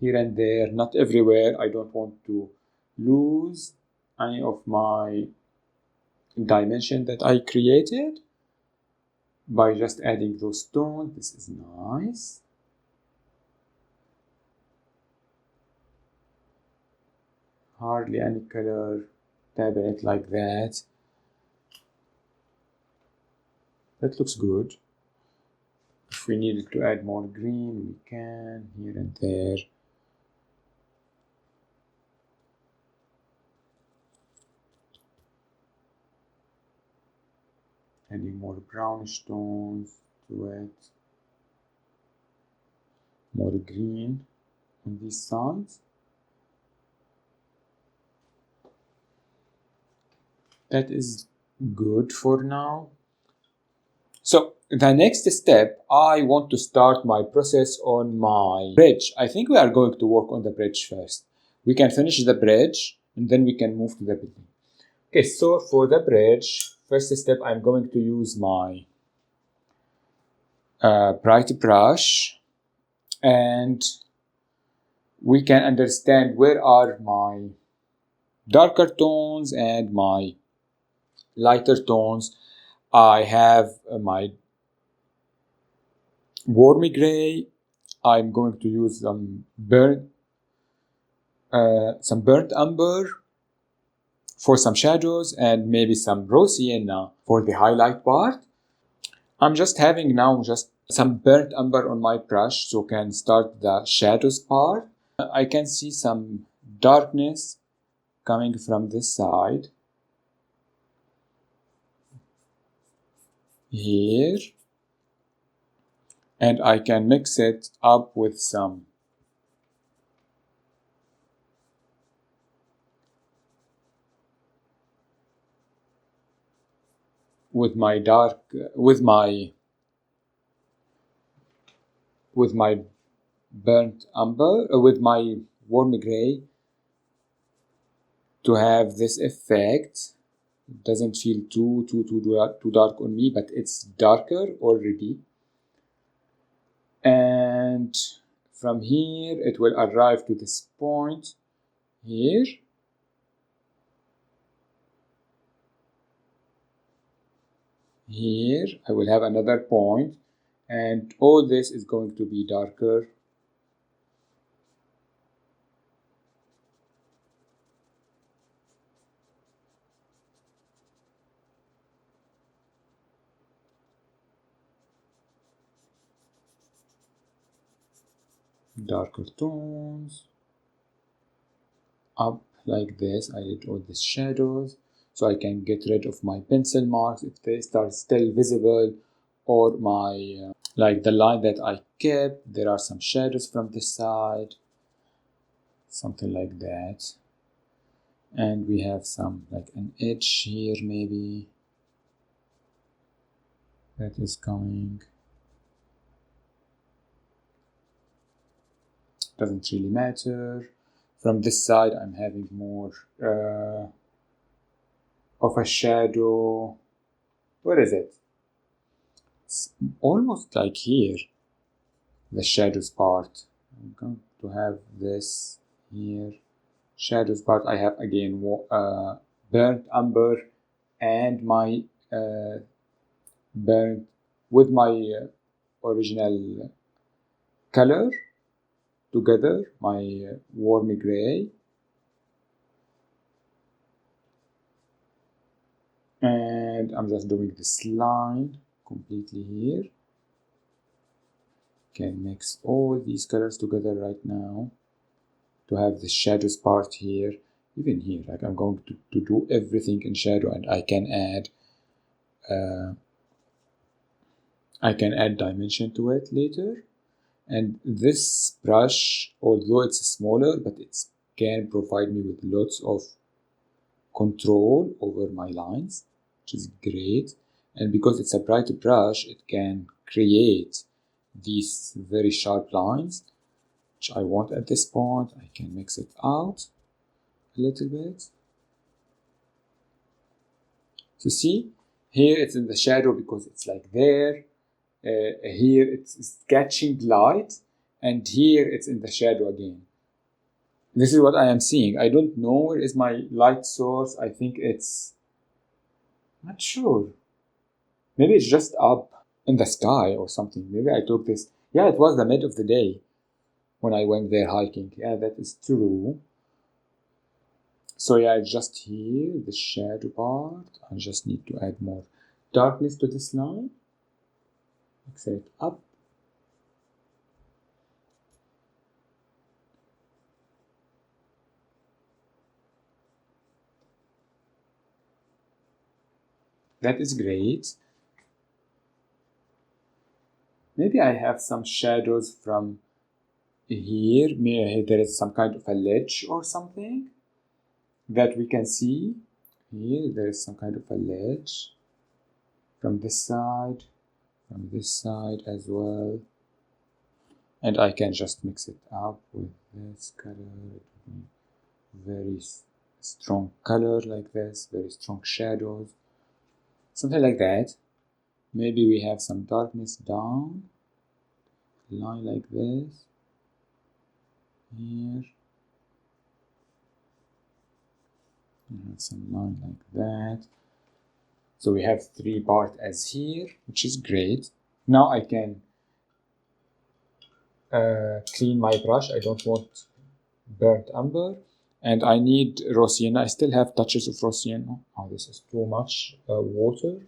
here and there, not everywhere. I don't want to lose any of my dimension that I created by just adding those tones. This is nice. Hardly any color. Dabbing it like that. That looks good. If we needed to add more green, we can here and there. Adding more brownish tones to it. More green on these sides. That is good for now. So the next step, I want to start my process on my bridge. I think we are going to work on the bridge first. We can finish the bridge and then we can move to the building. Okay, so for the bridge, first step, I'm going to use my bright brush, and we can understand where are my darker tones and my lighter tones. I have my warmy gray. I'm going to use some burnt umber for some shadows, and maybe some raw sienna for the highlight part. I'm just having now just some burnt umber on my brush, so can start the shadows part. I can see some darkness coming from this side here, and I can mix it up with some with my burnt umber, with my warm gray, to have this effect. It doesn't feel too dark on me, but it's darker already. And from here it will arrive to this point here. Here I will have another point, and all this is going to be darker. Darker tones up like this. I did all these shadows so I can get rid of my pencil marks if they start still visible, or my like the line that I kept. There are some shadows from this side, something like that, and we have some like an edge here maybe that is coming. Doesn't really matter. From this side I'm having more of a shadow. Where is it? It's almost like here, the shadows part. I'm going to have this here. Shadows part, I have again burnt umber and my burnt with my original color together, my warm gray. And and I'm just doing this line completely here. Can mix all these colors together right now to have the shadows part here. Even here, like I'm going to do everything in shadow, and I can add dimension to it later. And this brush, although it's smaller, but it can provide me with lots of control over my lines, which is great. And because it's a bright brush, it can create these very sharp lines, which I want at this point. I can mix it out a little bit. So see, here it's in the shadow because it's like there. Here it's catching light, and here it's in the shadow again. This is what I am seeing. I don't know where is my light source. I think it's not sure. Maybe it's just up in the sky or something. Maybe I took this. Yeah, it was the mid of the day when I went there hiking. Yeah, that is true. So yeah, it's just here, the shadow part. I just need to add more darkness to this line. Mix it up. That is great. Maybe I have some shadows from here. Maybe there is some kind of a ledge or something that we can see. Here there is some kind of a ledge from this side as well. And I can just mix it up with this color. Very strong color like this, very strong shadows. Something like that. Maybe we have some darkness down. Line like this. Here. We have some line like that. So we have 3 parts as here, which is great. Now I can clean my brush. I don't want burnt umber. And I need raw sienna. I still have touches of raw sienna. Oh, this is too much water.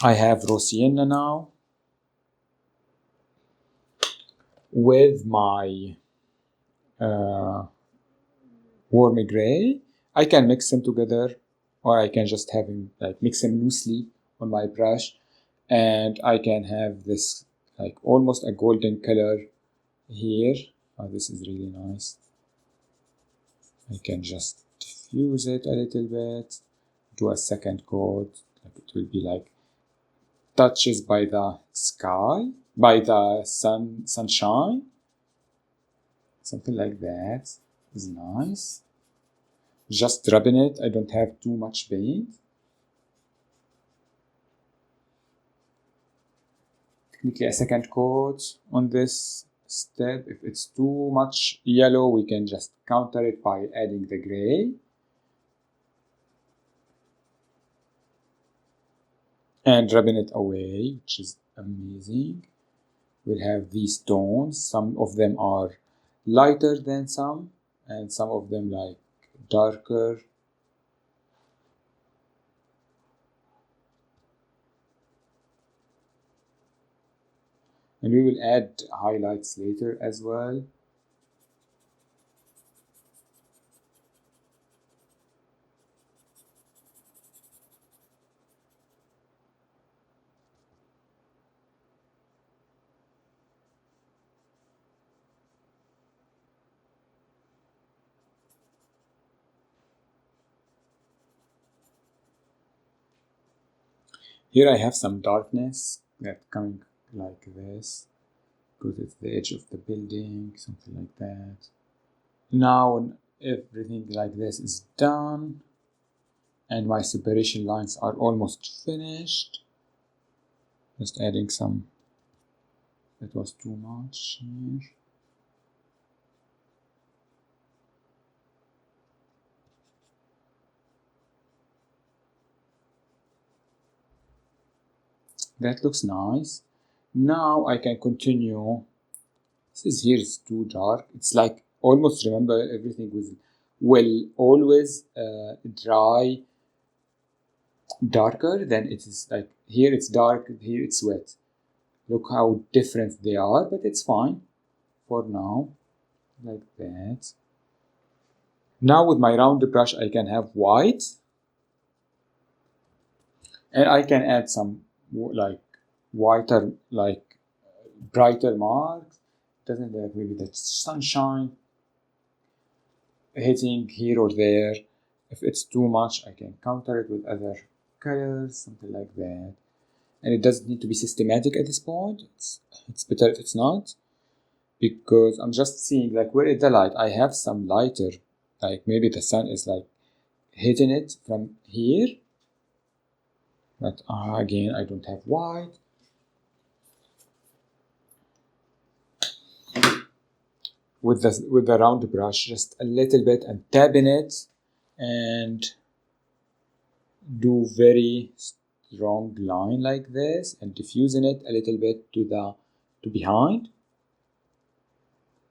I have raw sienna now. With my warm gray, I can mix them together, or I can just have them like mix them loosely on my brush, and I can have this like almost a golden color here. Oh, this is really nice. I can just diffuse it a little bit, do a second coat, like it will be like touches by the sky, by the sunshine. Something like that is nice. Just rubbing it. I don't have too much paint. Technically a second coat on this step. If it's too much yellow, we can just counter it by adding the gray. And rubbing it away, which is amazing. We'll have these tones. Some of them are lighter than some, and some of them like darker. And we will add highlights later as well. Here I have some darkness that coming like this, because it's the edge of the building, something like that. Now everything like this is done, and my separation lines are almost finished. Just adding some, that was too much here. That looks nice. Now I can continue. This is here is too dark. It's like almost remember everything will always dry darker, then it is like here it's dark, here it's wet. Look how different they are, but it's fine for now, like that. Now with my round brush, I can have white, and I can add some like whiter, like brighter marks. Doesn't have maybe that sunshine hitting here or there. If it's too much, I can counter it with other colors, something like that. And it doesn't need to be systematic at this point. It's better if it's not, because I'm just seeing like where is the light. I have some lighter, like maybe the sun is like hitting it from here, but again I don't have white. With the round brush, just a little bit and tapping it, and do very strong line like this, and diffusing it a little bit to behind,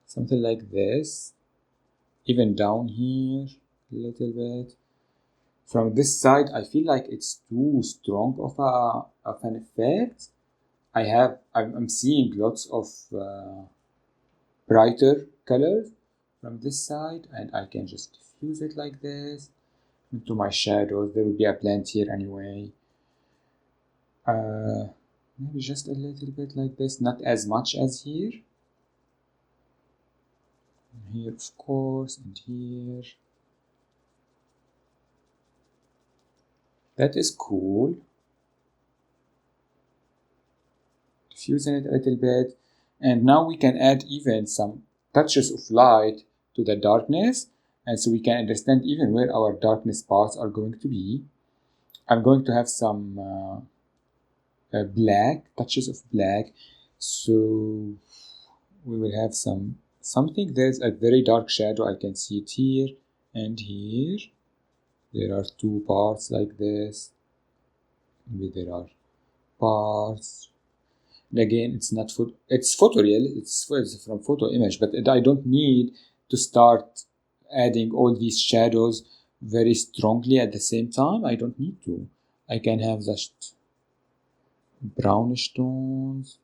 something like this, even down here a little bit. From this side, I feel like it's too strong of an effect. I'm seeing lots of brighter colors from this side, and I can just diffuse it like this into my shadows. There will be a plant here anyway. Maybe just a little bit like this, not as much as here. And here, of course, and here. That is cool. Diffusing it a little bit. And now we can add even some touches of light to the darkness. And so we can understand even where our darkness parts are going to be. I'm going to have some black, touches of black. So we will have something. There's a very dark shadow. I can see it here and here. There are two parts like this. Maybe there are parts. And again, it's not it's photoreal. It's from photo image, but I don't need to start adding all these shadows very strongly at the same time. I don't need to. I can have just brownish tones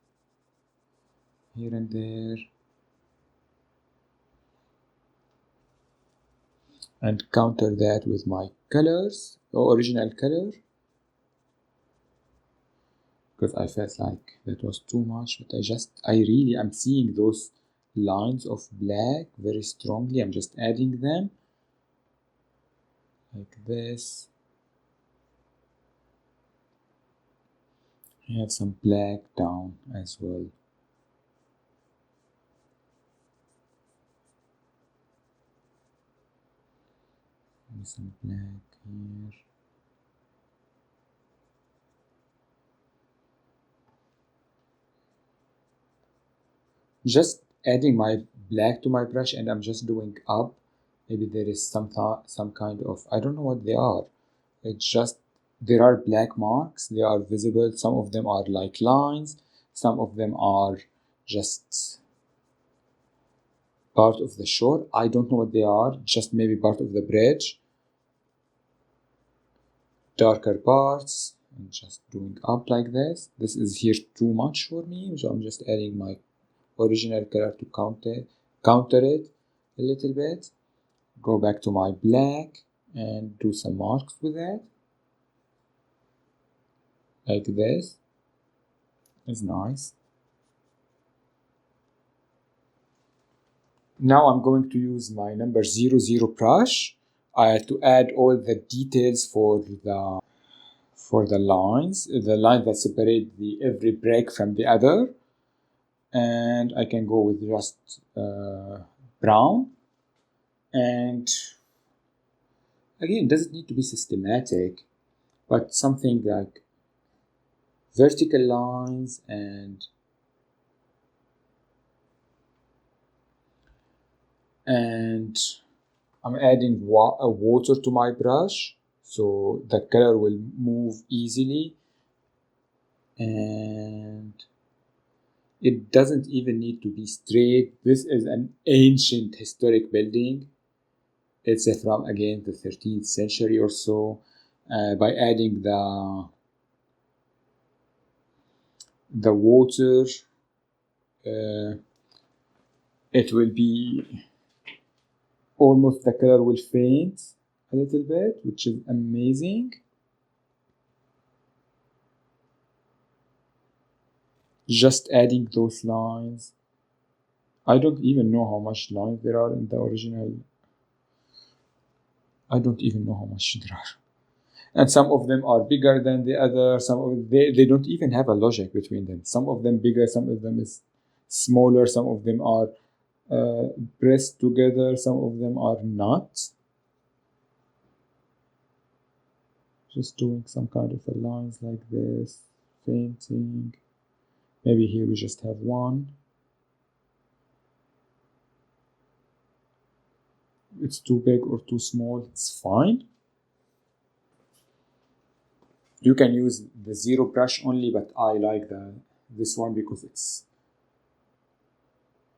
here and there, and counter that with my colors, or original color, because I felt like that was too much. But I'm seeing those lines of black very strongly. I'm just adding them like this. I have some black down as well. And some black here. Just adding my black to my brush, and I'm just doing up. Maybe there is some kind of, I don't know what they are. It's just, there are black marks. They are visible. Some of them are like lines. Some of them are just part of the shore. I don't know what they are. Just maybe part of the bridge. Darker parts. And just doing up like this. This is here too much for me, so I'm just adding my original color to counter it a little bit. Go back to my black and do some marks with that, like this. It's nice. Now I'm going to use my number 00 brush to add all the details for the lines, the line that separate every break from the other. And I can go with just brown. And again, it doesn't need to be systematic, but something like vertical lines, and I'm adding water to my brush so the color will move easily, and it doesn't even need to be straight. This is an ancient historic building. It's from, again, the 13th century or so. by adding the water, it will be almost, the color will faint a little bit, which is amazing. Just adding those lines. I don't even know how much lines there are in the original. I don't even know how much there are. And some of them are bigger than the other. Some of they don't even have a logic between them. Some of them bigger, some of them is smaller, some of them are pressed together, some of them are not. Just doing some kind of a lines like this, fainting. Maybe here we just have one. It's too big or too small, it's fine. You can use the zero brush only, but I like this one because it's,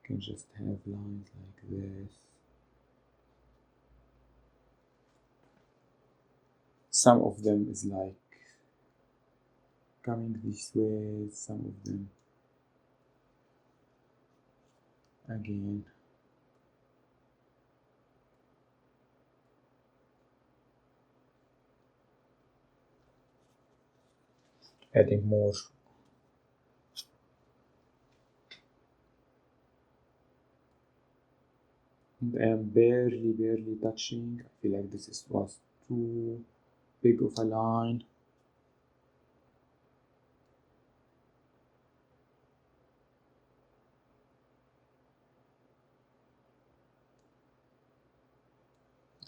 you can just have lines like this. Some of them is like coming this way, some of them again. Adding more. And I'm barely touching. I feel like this was too big of a line.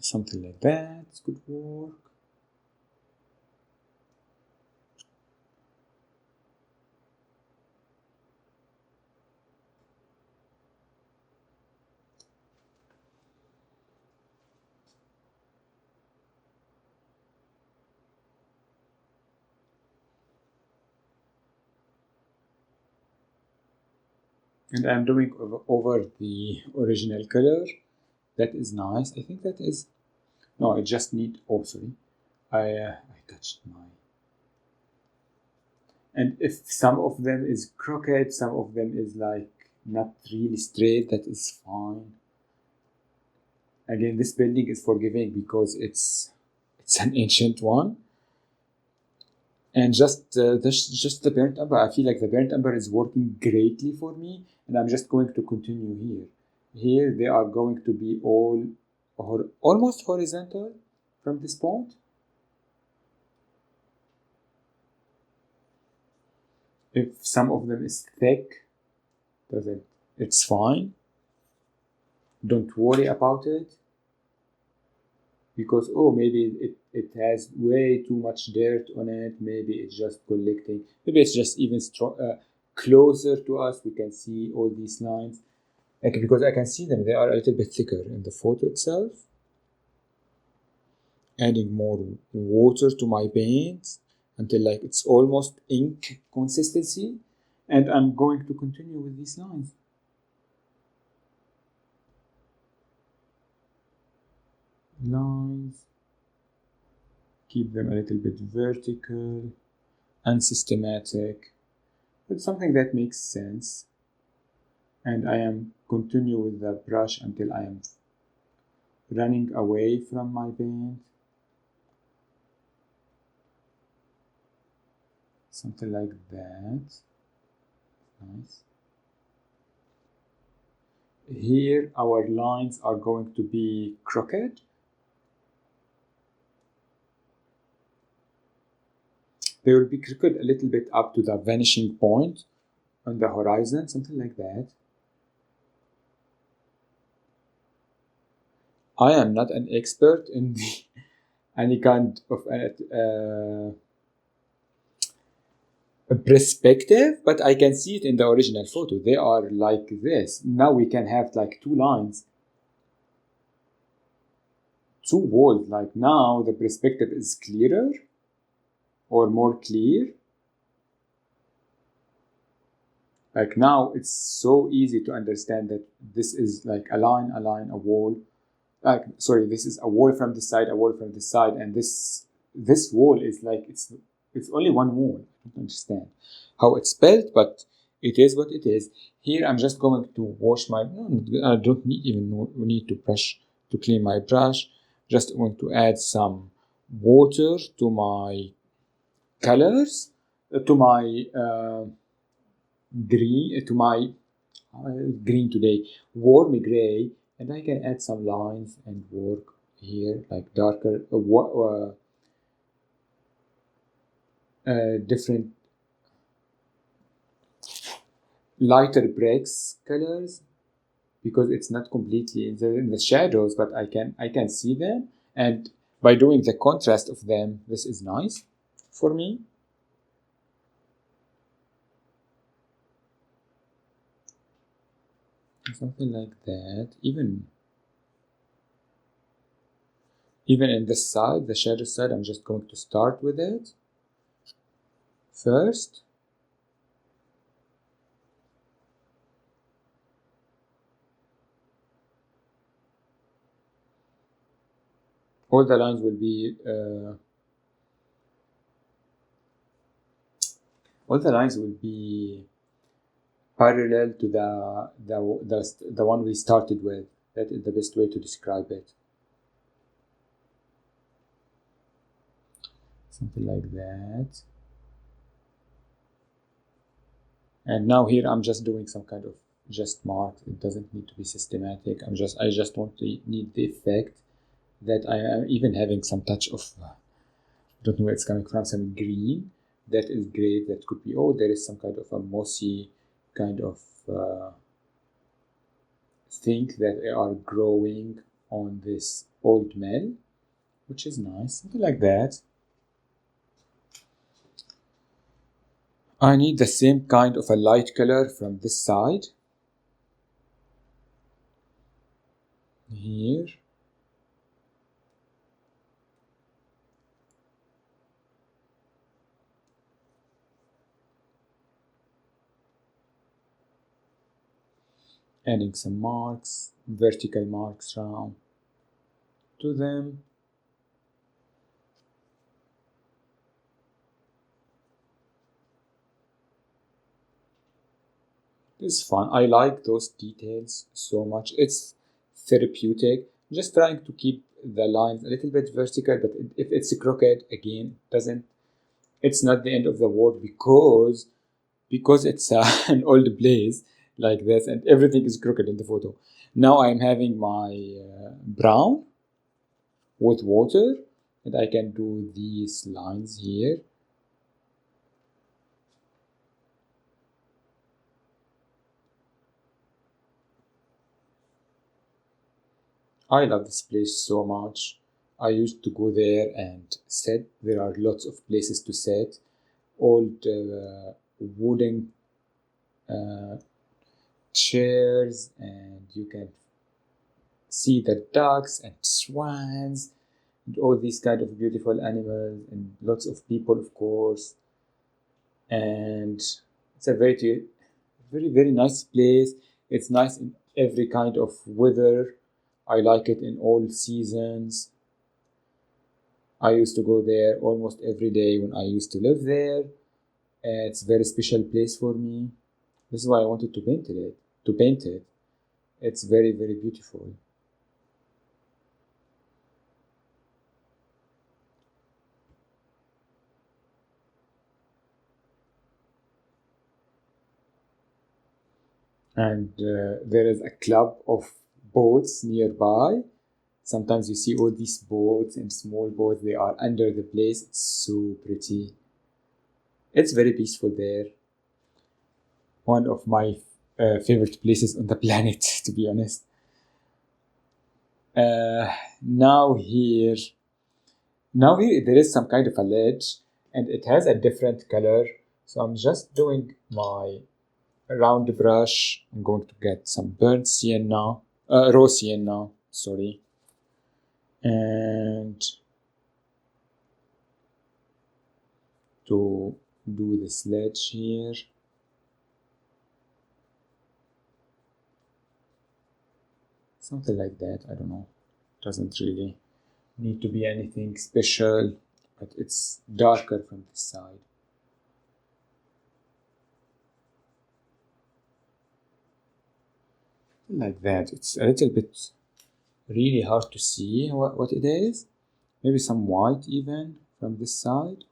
Something like that could work. And I'm doing over the original color. That is nice. I think that is, no, I just need, oh sorry, I touched my, and if some of them is crooked, some of them is like not really straight, that is fine. Again, this building is forgiving because it's an ancient one. And just the burnt umber, I feel like the burnt umber is working greatly for me, and I'm just going to continue here. Here they are going to be all almost horizontal from this point. If some of them is thick, it's fine. Don't worry about it, because oh, maybe it has way too much dirt on it, maybe it's just collecting, maybe it's just even closer to us, we can see all these lines, like, because I can see them, they are a little bit thicker in the photo itself. Adding more water to my paint until like it's almost ink consistency, and I'm going to continue with these lines. Keep them a little bit vertical and systematic. It's something that makes sense. And I am continue with the brush until I am running away from my paint. Something like that. Nice. Here our lines are going to be crooked. They will be crooked a little bit up to the vanishing point on the horizon, something like that. I am not an expert in any kind of perspective, but I can see it in the original photo. They are like this. Now we can have like two lines, two walls. Like now the perspective is clearer or more clear. Like now it's so easy to understand that this is like a line, a wall. Sorry, this is a wall from this side, a wall from this side, and this this wall is like it's only one wall. I don't understand how it's spelled, but it is what it is. Here I'm just going to wash my. No, I don't need to brush to clean my brush. Just going to add some water to my colors, to my green, to my green today, warm gray, and I can add some lines and work here like darker, different lighter bricks colors because it's not completely in the shadows, but I can see them, and by doing the contrast of them, this is nice for me. Something like that. Even in this side, the shadow side, I'm just going to start with it first. All the lines will be parallel to the one we started with. That is the best way to describe it. Something like that. And now here I'm just doing some kind of just mark. It doesn't need to be systematic. I just need the effect that I am even having some touch of don't know where it's coming from, some green. That is great. That could be, there is some kind of a mossy kind of thing that are growing on this old mill, which is nice. Something like that. I need the same kind of a light color from this side. Here. Adding some marks, vertical marks around to them. It's fun. I like those details so much. It's therapeutic. Just trying to keep the lines a little bit vertical, but if it's crooked, again, doesn't. It's not the end of the world because it's an old place like this, and everything is crooked in the photo. Now I'm having my brown with water, and I can do these lines here. I love this place so much. I used to go there and sit. There are lots of places to sit. Old wooden chairs, and you can see the ducks and swans and all these kind of beautiful animals and lots of people, of course. And it's a very, very, very nice place. It's nice in every kind of weather. I like it in all seasons. I used to go there almost every day when I used to live there. It's a very special place for me. This is why I wanted to paint it. It's very, very beautiful. And there is a club of boats nearby. Sometimes you see all these boats and small boats. They are under the place. It's so pretty. It's very peaceful there. One of my favorite places on the planet, to be honest. Uh, now here, now here there is some kind of a ledge, and it has a different color. So I'm just doing my round brush. I'm going to get some burnt sienna, raw sienna, sorry, and to do the ledge here. Something like that, I don't know. Doesn't really need to be anything special. but it's darker from this side. Like that. It's a little bit really hard to see what it is. Maybe some white even from this side,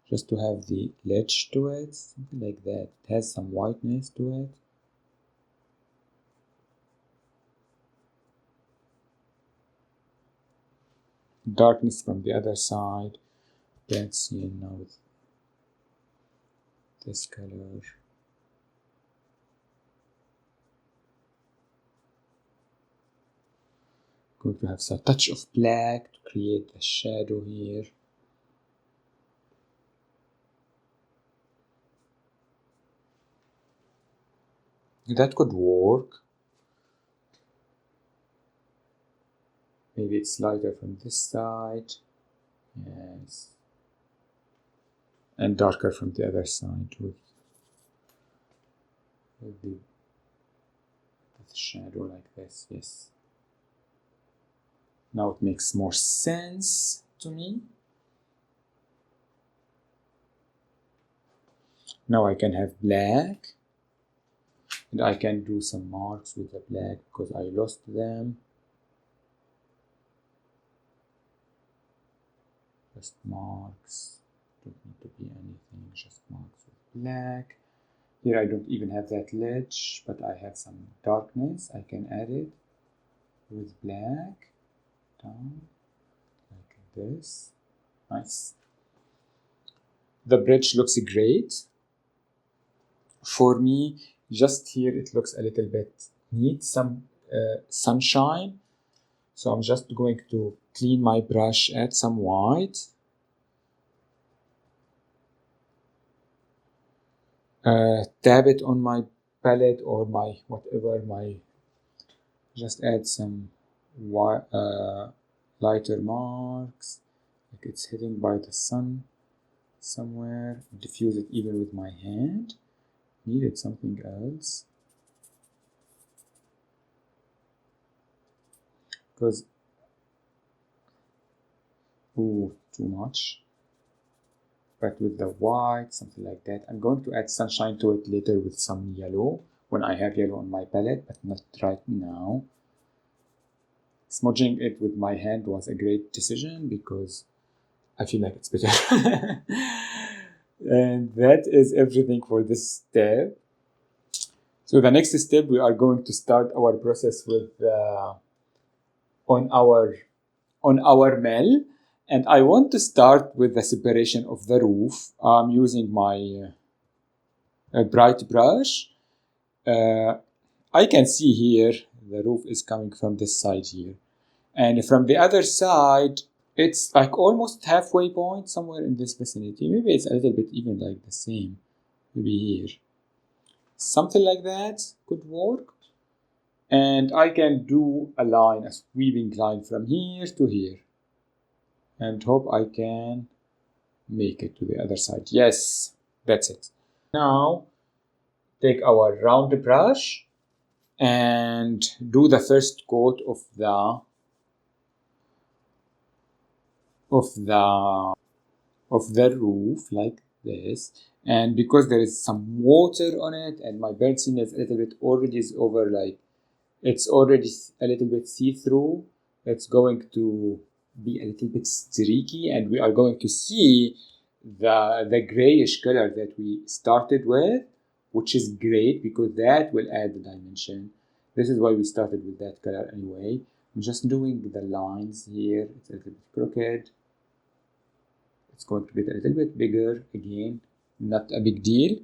just to have the ledge to it, something like that. It has some whiteness to it. Darkness from the other side. Can't see now with this color. Going to have some touch of black to create a shadow here. That could work. Maybe it's lighter from this side. Yes. And darker from the other side with the shadow like this. Yes. Now it makes more sense to me. Now I can have black, and I can do some marks with the black because I lost them. Just marks, don't need to be anything, just marks with black. Here I don't even have that ledge, but I have some darkness. I can add it with black down like this. Nice. The bridge looks great. For me, just here it looks a little bit neat, some sunshine. So I'm just going to clean my brush, add some white. Dab it on my palette or my whatever, just add some lighter marks, like it's hitting by the sun somewhere. Diffuse it even with my hand. Needed something else because too much. But with the white, something like that. I'm going to add sunshine to it later with some yellow when I have yellow on my palette, but not right now. Smudging it with my hand was a great decision because I feel like it's better. And that is everything for this step. So the next step, we are going to start our process with on our mill. And I want to start with the separation of the roof. I'm using my bright brush. I can see here the roof is coming from this side here. And from the other side, it's like almost halfway point, somewhere in this vicinity. Maybe it's a little bit even like the same. Maybe here. Something like that could work. And I can do a line, a sweeping line from here to here. And hope I can make it to the other side. Yes, that's it. Now, take our round brush and do the first coat of the roof like this. And because there is some water on it and my bird scene is a little bit already is over, like it's already a little bit see-through, it's going to be a little bit streaky, and we are going to see the grayish color that we started with, which is great because that will add the dimension. This is why we started with that color anyway. I'm just doing the lines here. It's a little bit crooked. It's going to get a little bit bigger again, not a big deal.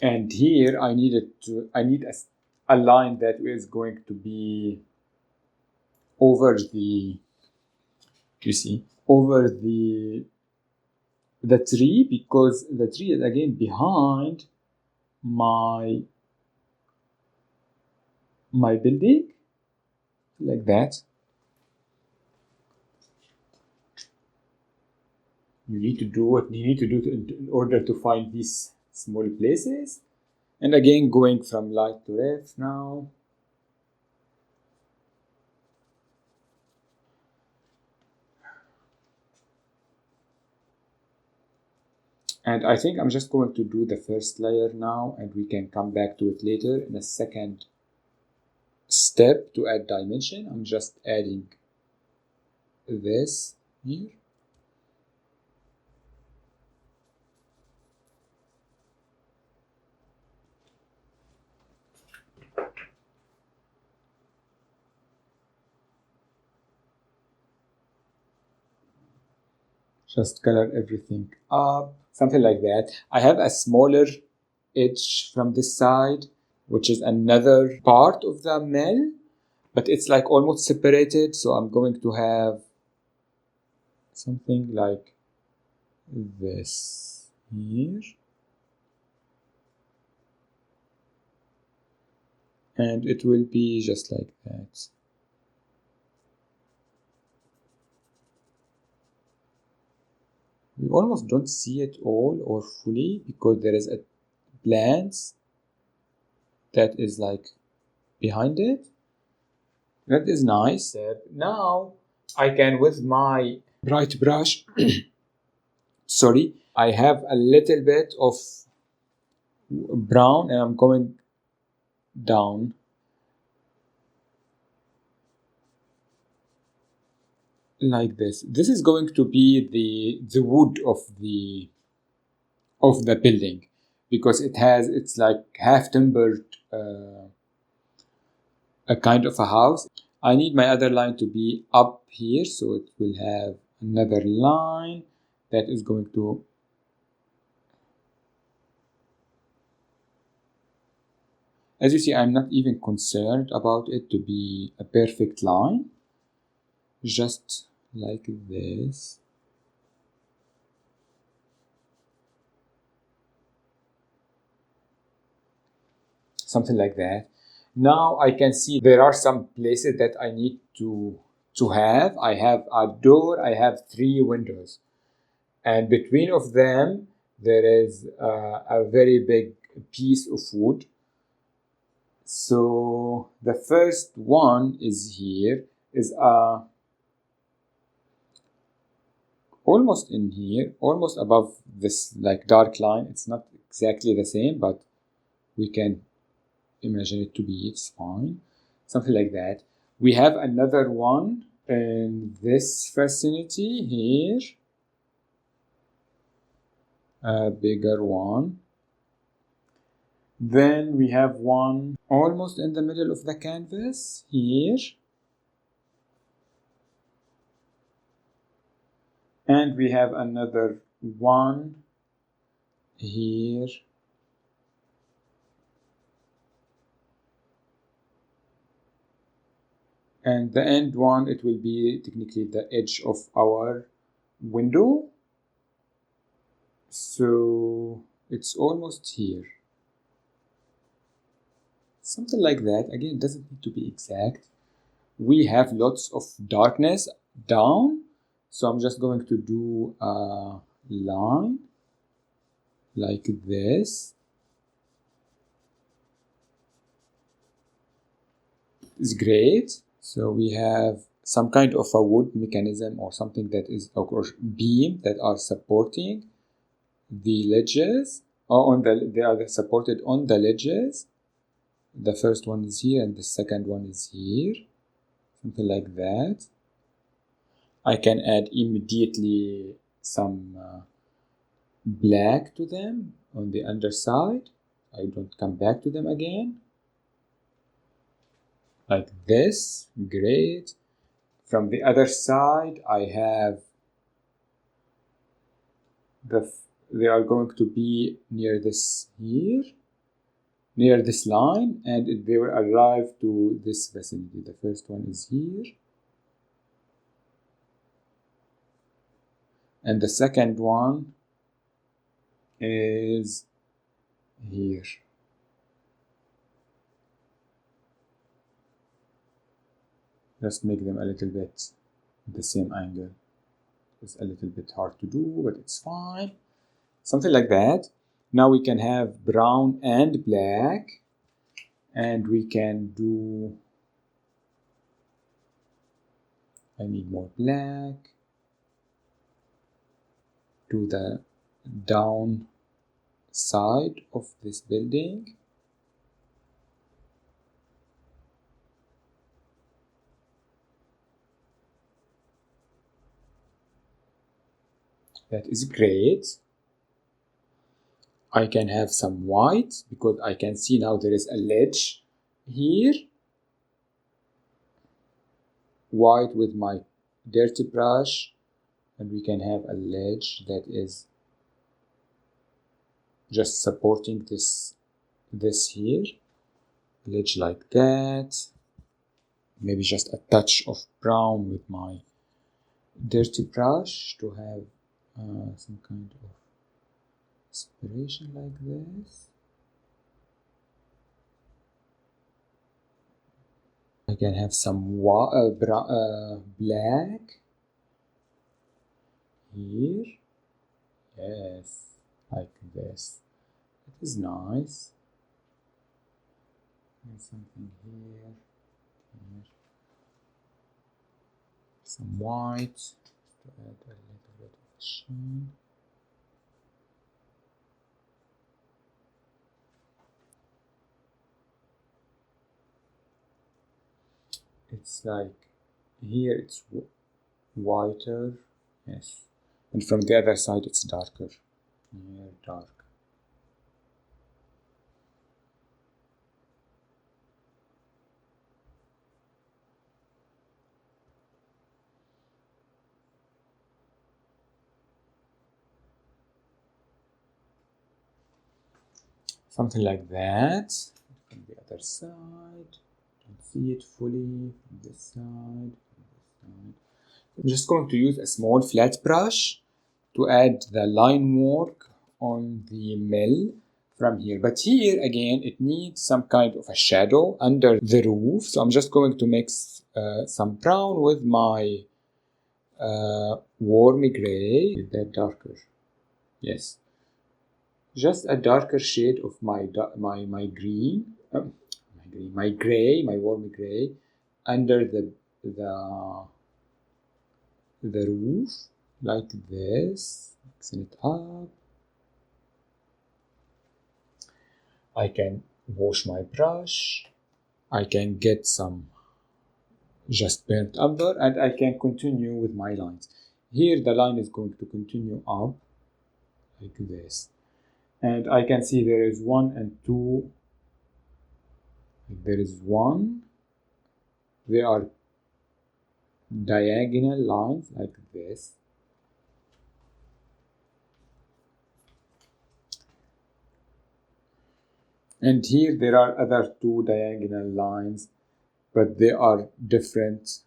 And here I need a line that is going to be over the, you see, over the tree, because the tree is again behind my building, like that. You need to do what you need to do in order to find these small places. And again, going from light to left now. And I think I'm just going to do the first layer now, and we can come back to it later in a second step to add dimension. I'm just adding this here. Just color everything up, something like that. I have a smaller edge from this side, which is another part of the mill, but it's like almost separated. So I'm going to have something like this here. And it will be just like that. We almost don't see it all or fully because there is a glance that is like behind it. That is nice. Now I can, with my bright brush, sorry, I have a little bit of brown and I'm going down like this. This is going to be the wood of the building because it's like half timbered, a kind of a house. I need my other line to be up here, so it will have another line that is going to, as you see, I'm not even concerned about it to be a perfect line, just like this. Something like that. Now I can see there are some places that I need to have. I have a door, I have 3 windows, and between of them there is a very big piece of wood. So the first one is here, is almost in here, almost above this like dark line. It's not exactly the same, but we can imagine it to be, it's fine. Something like that. We have another one in this vicinity here, a bigger one. Then we have one almost in the middle of the canvas here. And we have another one here. And the end one, it will be technically the edge of our window. So it's almost here. Something like that. Again, it doesn't need to be exact. We have lots of darkness down. So I'm just going to do a line like this. It's great. So we have some kind of a wood mechanism or something that is, or beam that are supporting the ledges, or they are supported on the ledges. The first one is here and the second one is here, something like that. I can add immediately some black to them on the underside. I don't come back to them again. Like this, great. From the other side, I have they are going to be near this here, near this line, and they will arrive to this vicinity. The first one is here, and the second one is here. Just make them a little bit the same angle. It's a little bit hard to do, but it's fine. Something like that. Now we can have brown and black, and we can do, I need more black. Do the down side of this building. That is great. I can have some white because I can see now there is a ledge here. White with my dirty brush, and we can have a ledge that is just supporting this here. Ledge like that. Maybe just a touch of brown with my dirty brush to have some kind of inspiration like this. I can have some black here. Yes, like this. It is nice. And something here. Some white to add a little bit of sheen. It's like here it's whiter, yes, and from the other side it's darker. Here dark. Something like that. From the other side, don't see it fully. From this side, from this side. I'm just going to use a small flat brush to add the line work on the mill from here. But here again, it needs some kind of a shadow under the roof. So I'm just going to mix some brown with my warm gray. Is that darker? Yes. Just a darker shade of my green, my gray, my warm gray, under the roof, like this. Mixing it up. I can wash my brush. I can get some just burnt umber, and I can continue with my lines. Here the line is going to continue up like this. And I can see there is 1 and 2. There is 1. They are diagonal lines like this. And here there are other 2 diagonal lines, but they are different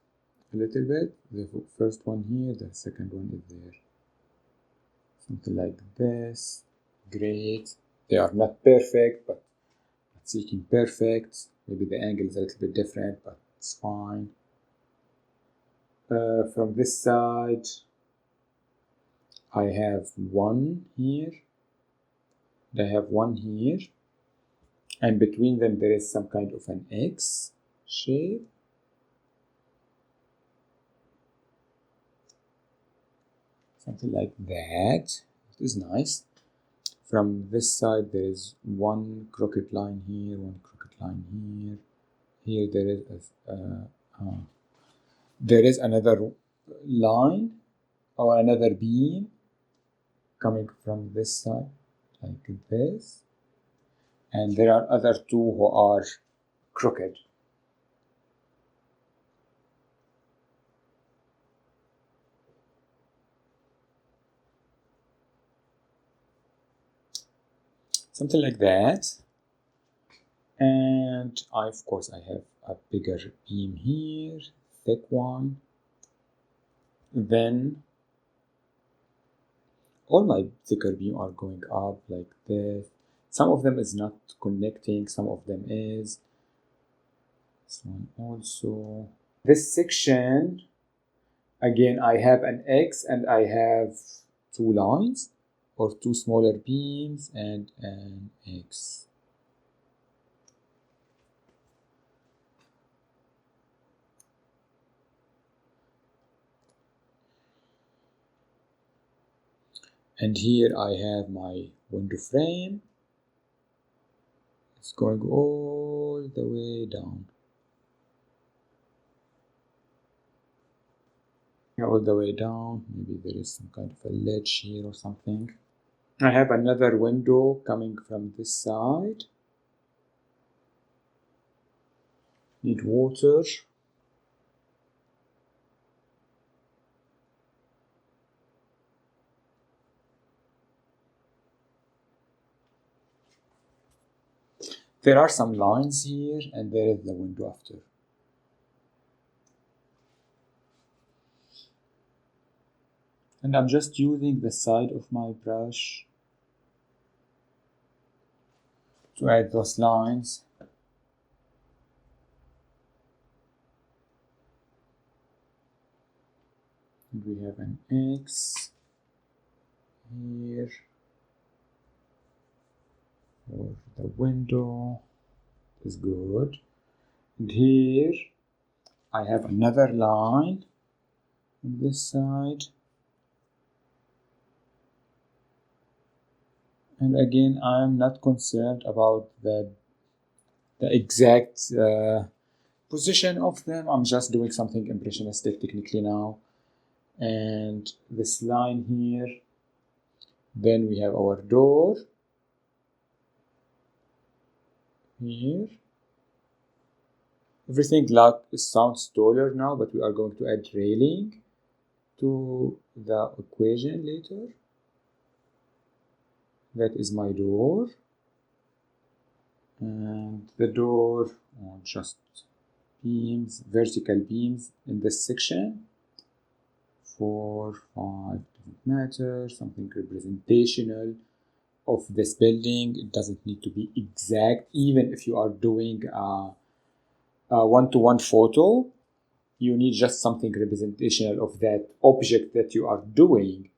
a little bit. The first one here, the second one is there. Something like this. Great. They are not perfect, but not seeking perfect. Maybe the angle is a little bit different, but it's fine. From this side, I have 1 here. I have 1 here. And between them there is some kind of an X shape. Something like that. It is nice. From this side there is 1 crooked line here, 1 crooked line here. Here there is another line or another beam coming from this side like this. And there are other 2 who are crooked. Something like that. And of course I have a bigger beam here, thick one. Then all my thicker beam are going up like this. Some of them is not connecting, some of them is. This one also. This section, again, I have an X and I have 2 lines or 2 smaller beams and an X. And here I have my window frame. It's going all the way down. All the way down. Maybe there is some kind of a ledge here or something. I have another window coming from this side. Need water. There are some lines here, and there is the window after. And I'm just using the side of my brush to add those lines. And we have an X here for the window. Is good. And here I have another line on this side. And again, I'm not concerned about the exact position of them. I'm just doing something impressionistic technically now. And this line here. Then we have our door here. Everything sounds taller now, but we are going to add railing to the equation later. That is my door. And the door just beams, vertical beams in this section. 4, 5, doesn't matter, something representational of this building. It doesn't need to be exact, even if you are doing a one-to-one photo. You need just something representational of that object that you are doing,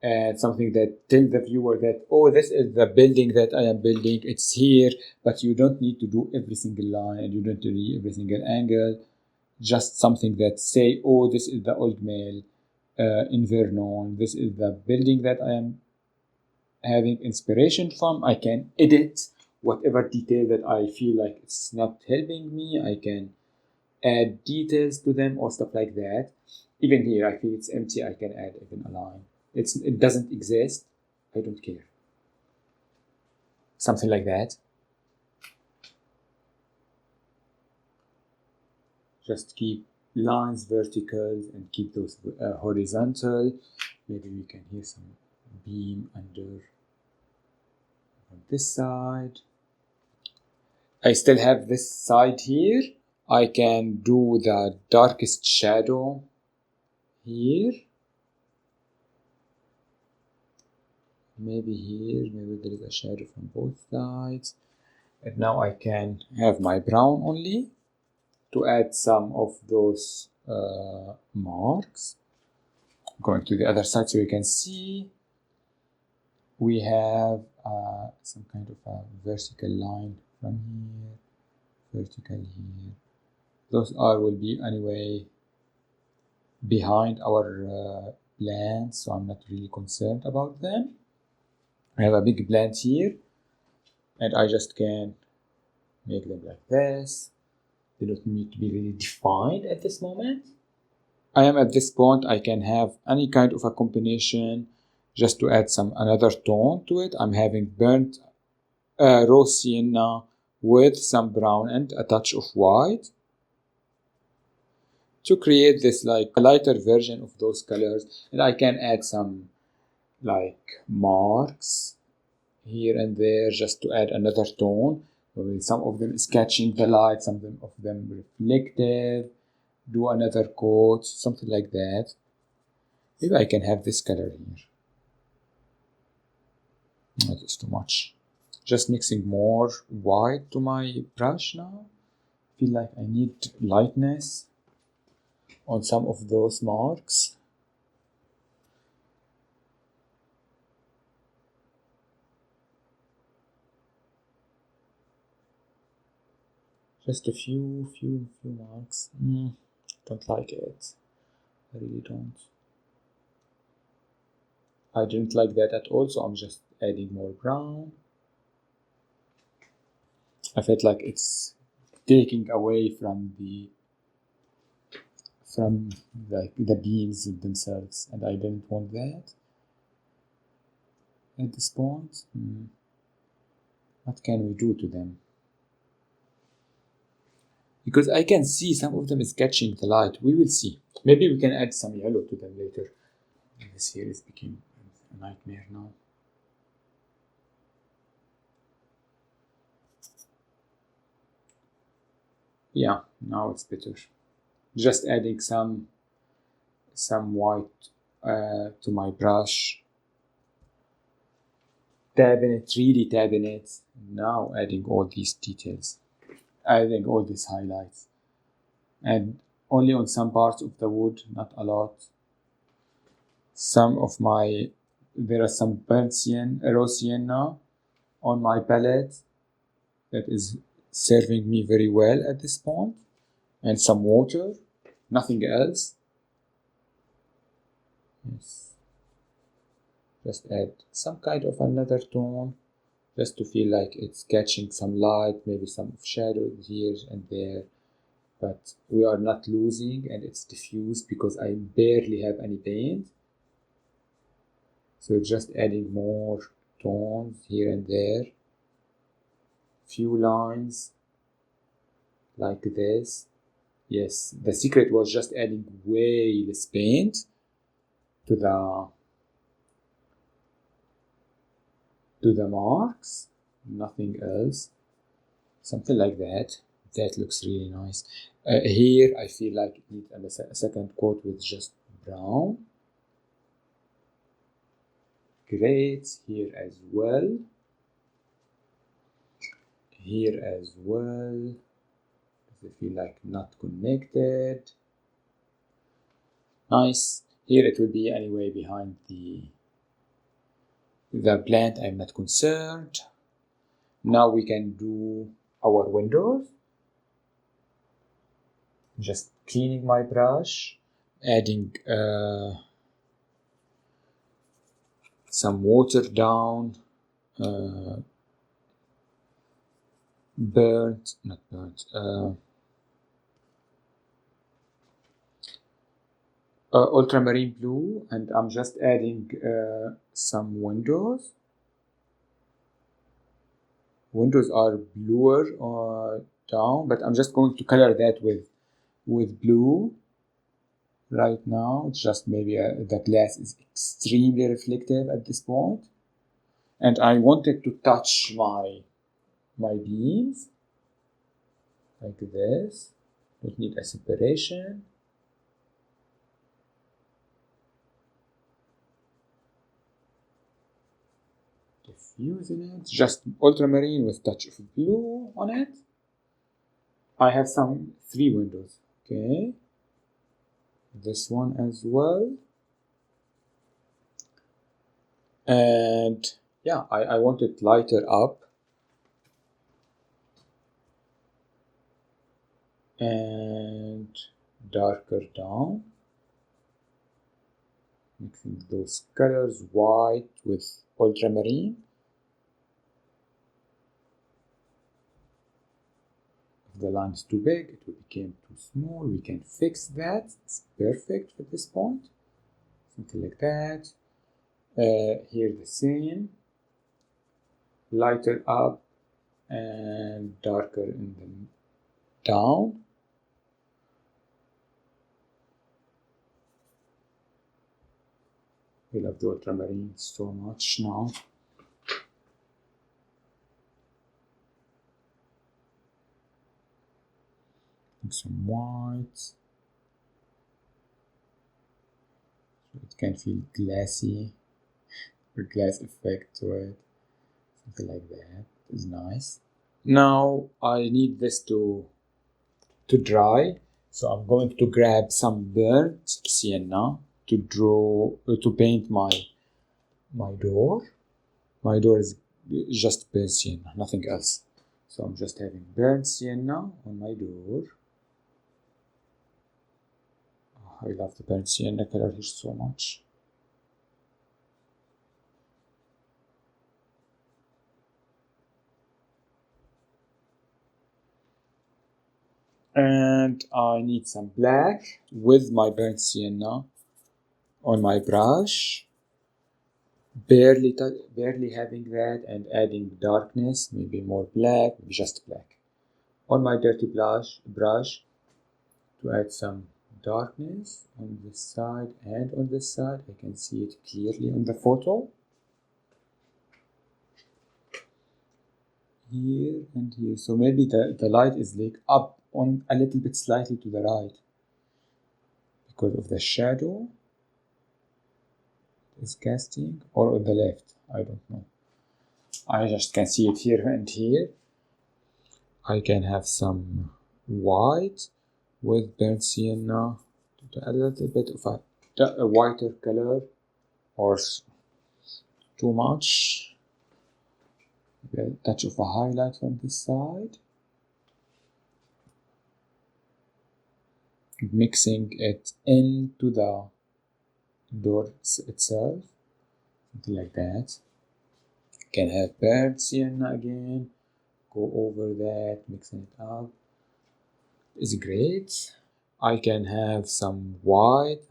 and something that tells the viewer that, oh, this is the building that I am building, it's here. But you don't need to do every single line, and you don't need to do every single angle. Just something that say, oh, this is the Old Mill in Vernon, this is the building that I am having inspiration from. I can edit whatever detail that I feel like it's not helping me. I can add details to them or stuff like that. Even here, I feel it's empty, I can add even a line. It doesn't exist, I don't care. Something like that. Just keep lines vertical and keep those horizontal. Maybe we can hear some beam under on this side. I still have this side here. I can do the darkest shadow here. Maybe here, maybe there is a shadow from both sides. And now I can have my brown only to add some of those marks. Going to the other side so you can see we have some kind of a vertical line from here, vertical here. Those will be anyway behind our plants, so I'm not really concerned about them. I have a big plant here, and I just can make them like this. They don't need to be really defined at this moment. I am at this point, I can have any kind of a combination just to add another tone to it. I'm having burnt raw sienna with some brown and a touch of white to create this like a lighter version of those colors. And I can add some like marks here and there just to add another tone. Some of them is catching the light, some of them reflective. Do another coat, something like that. Maybe I can have this color here. That is too much. Just mixing more white to my brush now. Feel like I need lightness on some of those marks. Just a few marks. Don't like it. I really don't. I didn't like that at all, so I'm just adding more brown. I felt like it's taking away from like the beans themselves, and I didn't want that at this point. What can we do to them? Because I can see some of them is catching the light. We will see. Maybe we can add some yellow to them later. This here is becoming a nightmare now. Yeah, now it's better. Just adding some white to my brush. Tabbing it, really tabbing it. Now adding all these details. Adding all these highlights. And only on some parts of the wood, not a lot. There are some burnt raw sienna on my palette that is serving me very well at this point. And some water, nothing else. Yes. Just add some kind of another tone, just to feel like it's catching some light, maybe some shadows here and there. But we are not losing, and it's diffused because I barely have any paint. So just adding more tones here and there. Few lines like this. Yes, the secret was just adding way less paint to the marks, nothing else. Something like that. That looks really nice. Here I feel like it needs a second coat with just brown. Great. Here as well. Here as well. I feel like not connected. Nice. Here it will be anyway behind the plant. I'm not concerned. Now we can do our windows. Just cleaning my brush, adding some water down, ultramarine blue, and I'm just adding some windows. Windows are bluer down, but I'm just going to color that with blue right now. It's just maybe the glass is extremely reflective at this point, and I wanted to touch my beams like this. Don't need a separation. Diffusing it, just ultramarine with touch of blue on it. I have some 3 windows. Okay, this one as well. And yeah, I want it lighter up and darker down, mixing those colors, white with ultramarine. If the line is too big, it will become too small. We can fix that. It's perfect at this point. Something like that. Here the same, lighter up and darker in the down. We love the ultramarine so much now. And some white, so it can feel glassy, or glass effect to it. Something like that is nice. Now I need this to dry, so I'm going to grab some burnt sienna to paint my door. My door is just burnt sienna, nothing else. So I'm just having burnt sienna on my door. Oh, I love the burnt sienna color here so much. And I need some black with my burnt sienna on my brush. Barely having that and adding darkness, maybe more black, maybe just black. On my dirty brush to add some darkness on this side and on this side. I can see it clearly on the photo. Here and here. So maybe the light is like up on a little bit slightly to the right because of the shadow is casting, or on the left. I don't know. I just can see it here and here. I can have some white with burnt sienna to a little bit of a whiter color, or too much. A touch of a highlight on this side, mixing it into the door itself, something like that. Can have burnt sienna again, go over that, mixing it up is great. I can have some white,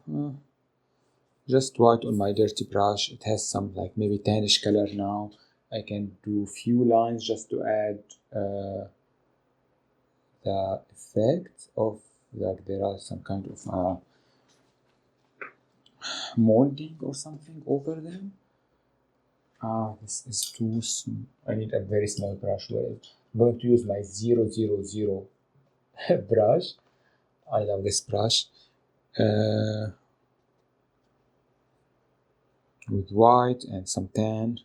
just white on my dirty brush. It has some like maybe tannish color now. I can do few lines just to add the effect of like there are some kind of molding or something over them. This is too small. I need a very small brush. I'm going to use my 000 brush. I love this brush. With white and some tan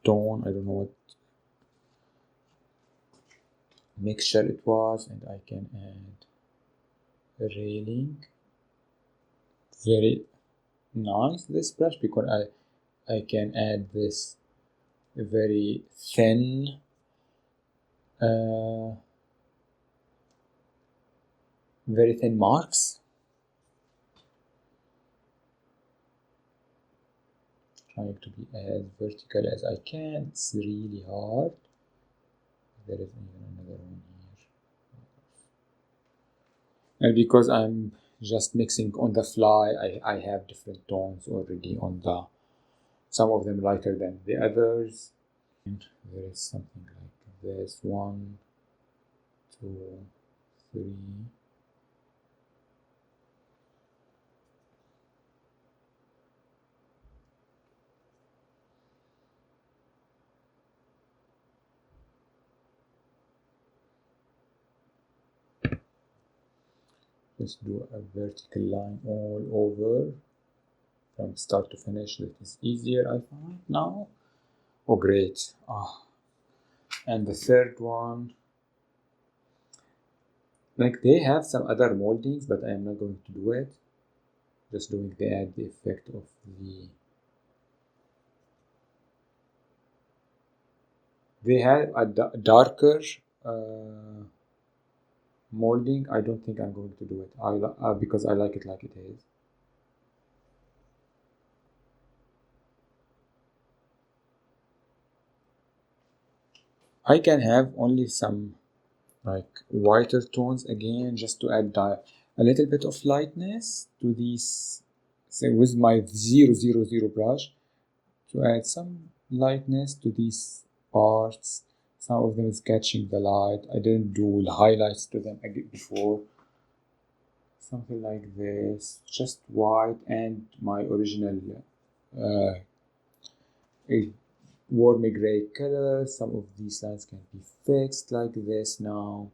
tone. I don't know what mixture it was, and I can add a railing. Very nice this brush because I can add this very thin marks. Trying to be as vertical as I can. It's really hard. There is even another one here. And because I'm just mixing on the fly, I have different tones already on the, some of them lighter than the others. And there is something like this, 1, 2, 3. Just do a vertical line all over from start to finish. That is easier, I find now. Oh, great. And the third one, like they have some other moldings, but I am not going to do it. Just doing the add the effect of the. They have a darker molding. I don't think I'm going to do it. Because I like it like it is. I can have only some like whiter tones again, just to add a little bit of lightness to these. Say with my 000 brush, to add some lightness to these parts. Some of them is catching the light. I didn't do highlights to them before. Something like this, just white and my original warm gray color. Some of these lines can be fixed like this now.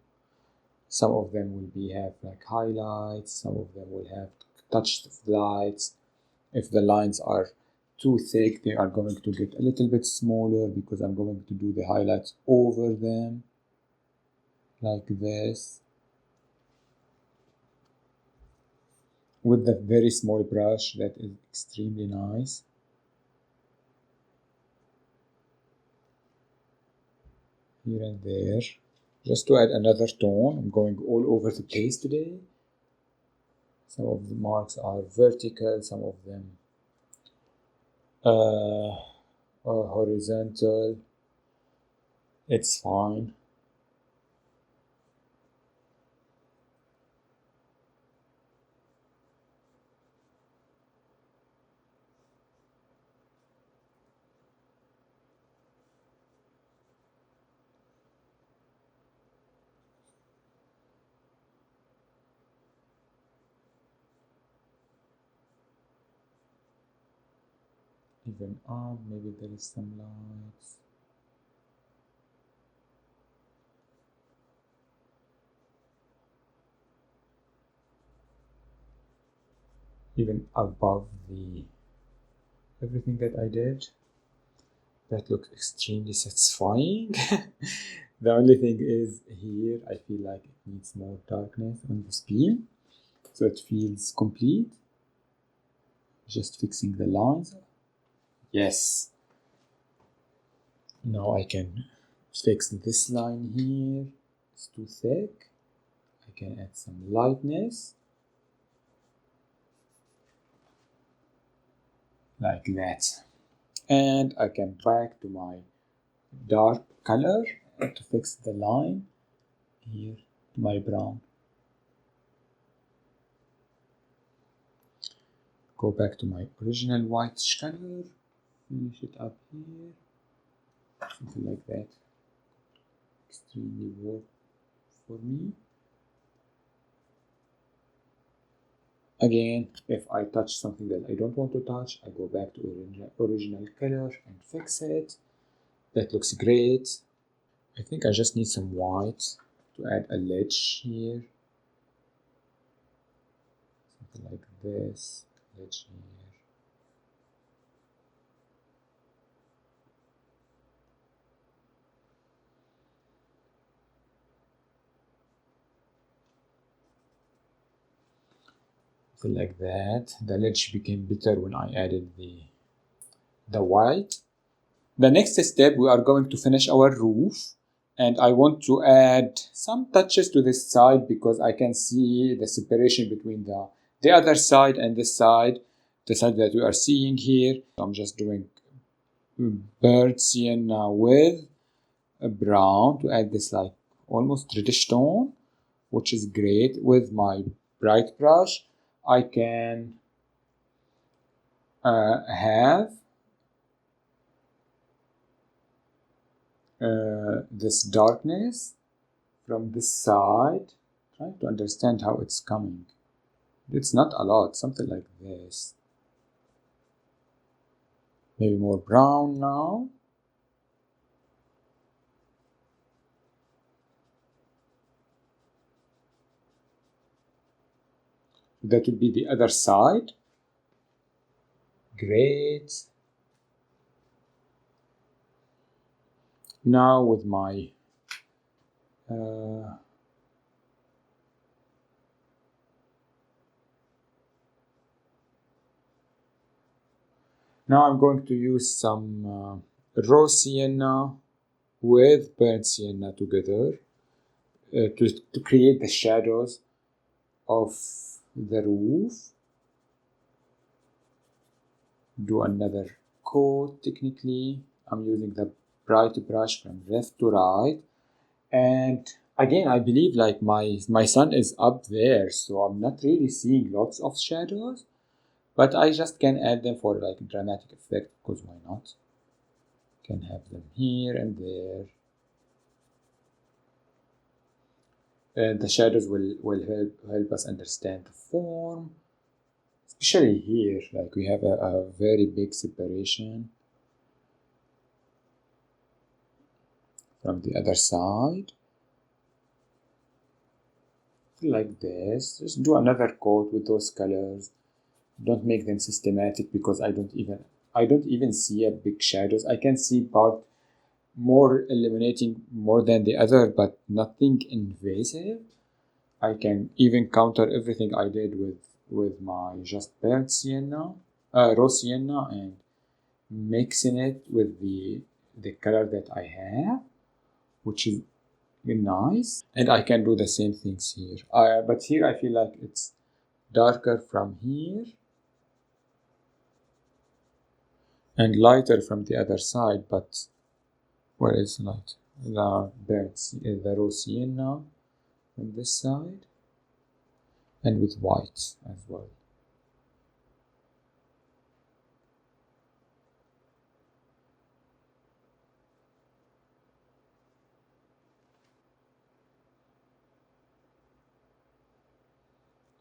Some of them will have like highlights. Some of them will have touched lights. If the lines are too thick, they are going to get a little bit smaller because I'm going to do the highlights over them like this with the very small brush. That is extremely nice. Here and there, just to add another tone. I'm going all over the place today. Some of the marks are vertical, some of them are horizontal. It's fine. even up, maybe there is some lights. Even above the everything that I did. That looks extremely satisfying. The only thing is here I feel like it needs more darkness on this beam so it feels complete. Just fixing the lines. Yes. Now I can fix this line here. It's too thick. I can add some lightness. Like that. And I can back to my dark color to fix the line here to my brown. Go back to my original whitish color, finish it up here, something like that. Extremely work for me. Again, if I touch something that I don't want to touch, I go back to original color and fix it. That looks great. I think I just need some white to add a ledge here. Something like this, ledge here. Something like that. The ledge became better when I added the white. The next step, we are going to finish our roof, and I want to add some touches to this side because I can see the separation between the other side and this side, the side that we are seeing here. I'm just doing burnt sienna with a brown to add this like almost reddish tone, which is great. With my bright brush, I can have this darkness from this side, trying to understand how it's coming. It's not a lot, something like this. Maybe more brown now. That would be the other side. Great. Now with my now I'm going to use some raw sienna with burnt sienna together to create the shadows of the roof. Do another coat. Technically, I'm using the bright brush from left to right, and again I believe like my sun is up there, so I'm not really seeing lots of shadows, but I just can add them for like dramatic effect, because why not? Can have them here and there. And the shadows will help us understand the form, especially here, like we have a very big separation from the other side. Like this. Just do another coat with those colors. Don't make them systematic because I don't even see a big shadows. I can see part more illuminating more than the other, but nothing invasive. I can even counter everything I did with my just burnt sienna, raw sienna, and mixing it with the color that I have, which is nice. And I can do the same things here. But here I feel like it's darker from here and lighter from the other side. But where is light? The birds, the raw sienna on this side, and with white as well.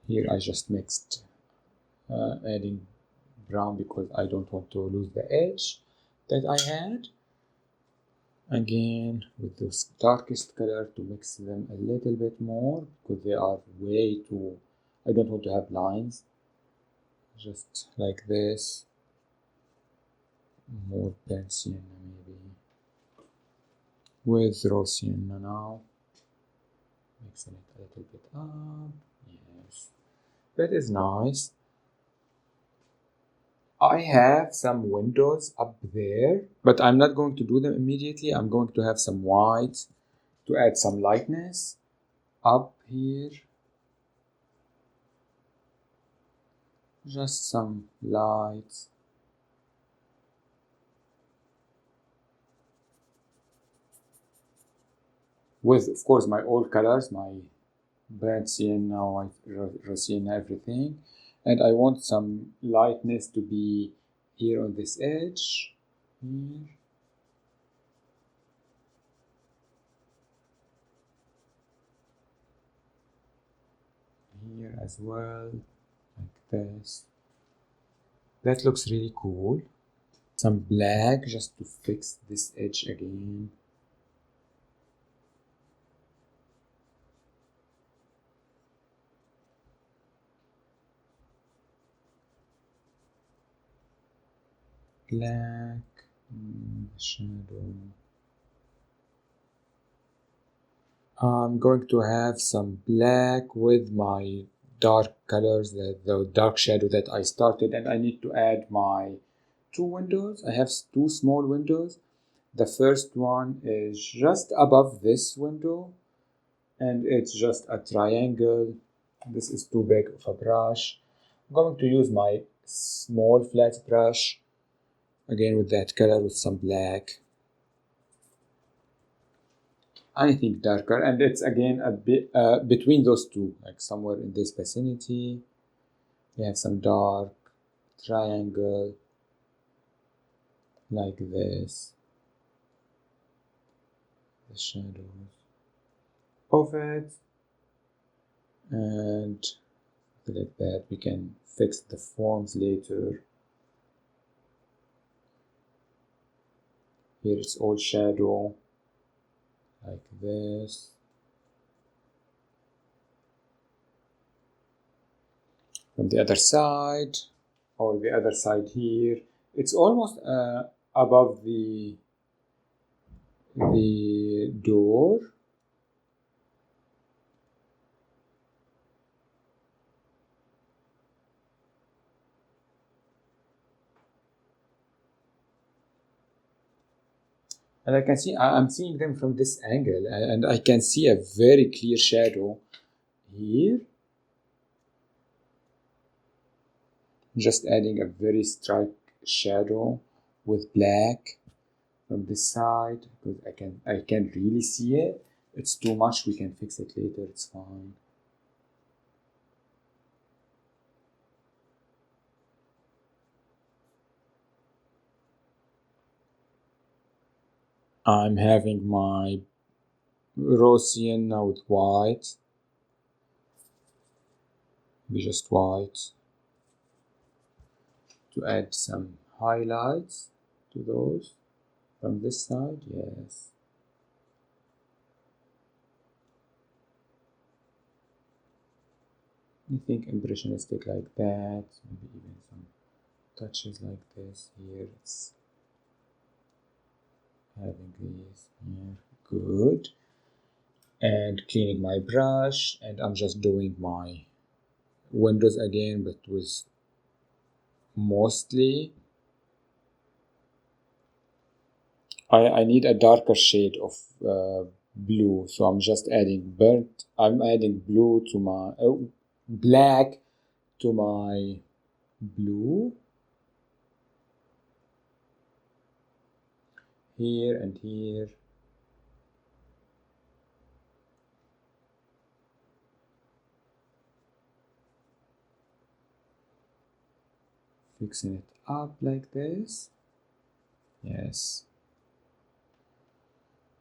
Here I just mixed, adding brown because I don't want to lose the edge that I had. Again, with this darkest color to mix them a little bit more because they are way too, I don't want to have lines. Just like this. More burnt sienna maybe. With raw sienna now. Mixing it a little bit up. Yes. That is nice. I have some windows up there, but I'm not going to do them immediately. I'm going to have some white to add some lightness up here. Just some lights. With, of course, my old colors, my burnt sienna, white, raw sienna, everything. And I want some lightness to be here on this edge. Here. Here as well, like this. That looks really cool. Some black just to fix this edge again. Black, shadow. I'm going to have some black with my dark colors, the dark shadow that I started, and I need to add my two windows. I have two small windows. The first one is just above this window, and it's just a triangle. This is too big of a brush. I'm going to use my small flat brush, again with that color with some black. Anything darker, and it's again a bit between those two, like somewhere in this vicinity. We have some dark triangle like this, the shadows of it, and like that we can fix the forms later. Here it's all shadow like this. From the other side, or the other side here, it's almost above the door. And I can see, I'm seeing them from this angle, and I can see a very clear shadow here. Just adding a very strike shadow with black from this side because I can really see it. It's too much, we can fix it later, it's fine. I'm having my raw sienna with white, be just white, to add some highlights to those from this side. Yes, anything impressionistic like that, maybe even some touches like this here. It's having these here. Good. And cleaning my brush, and I'm just doing my windows again, but with mostly I need a darker shade of blue, so I'm just adding I'm adding blue to my black to my blue here and here. Fixing it up like this. Yes.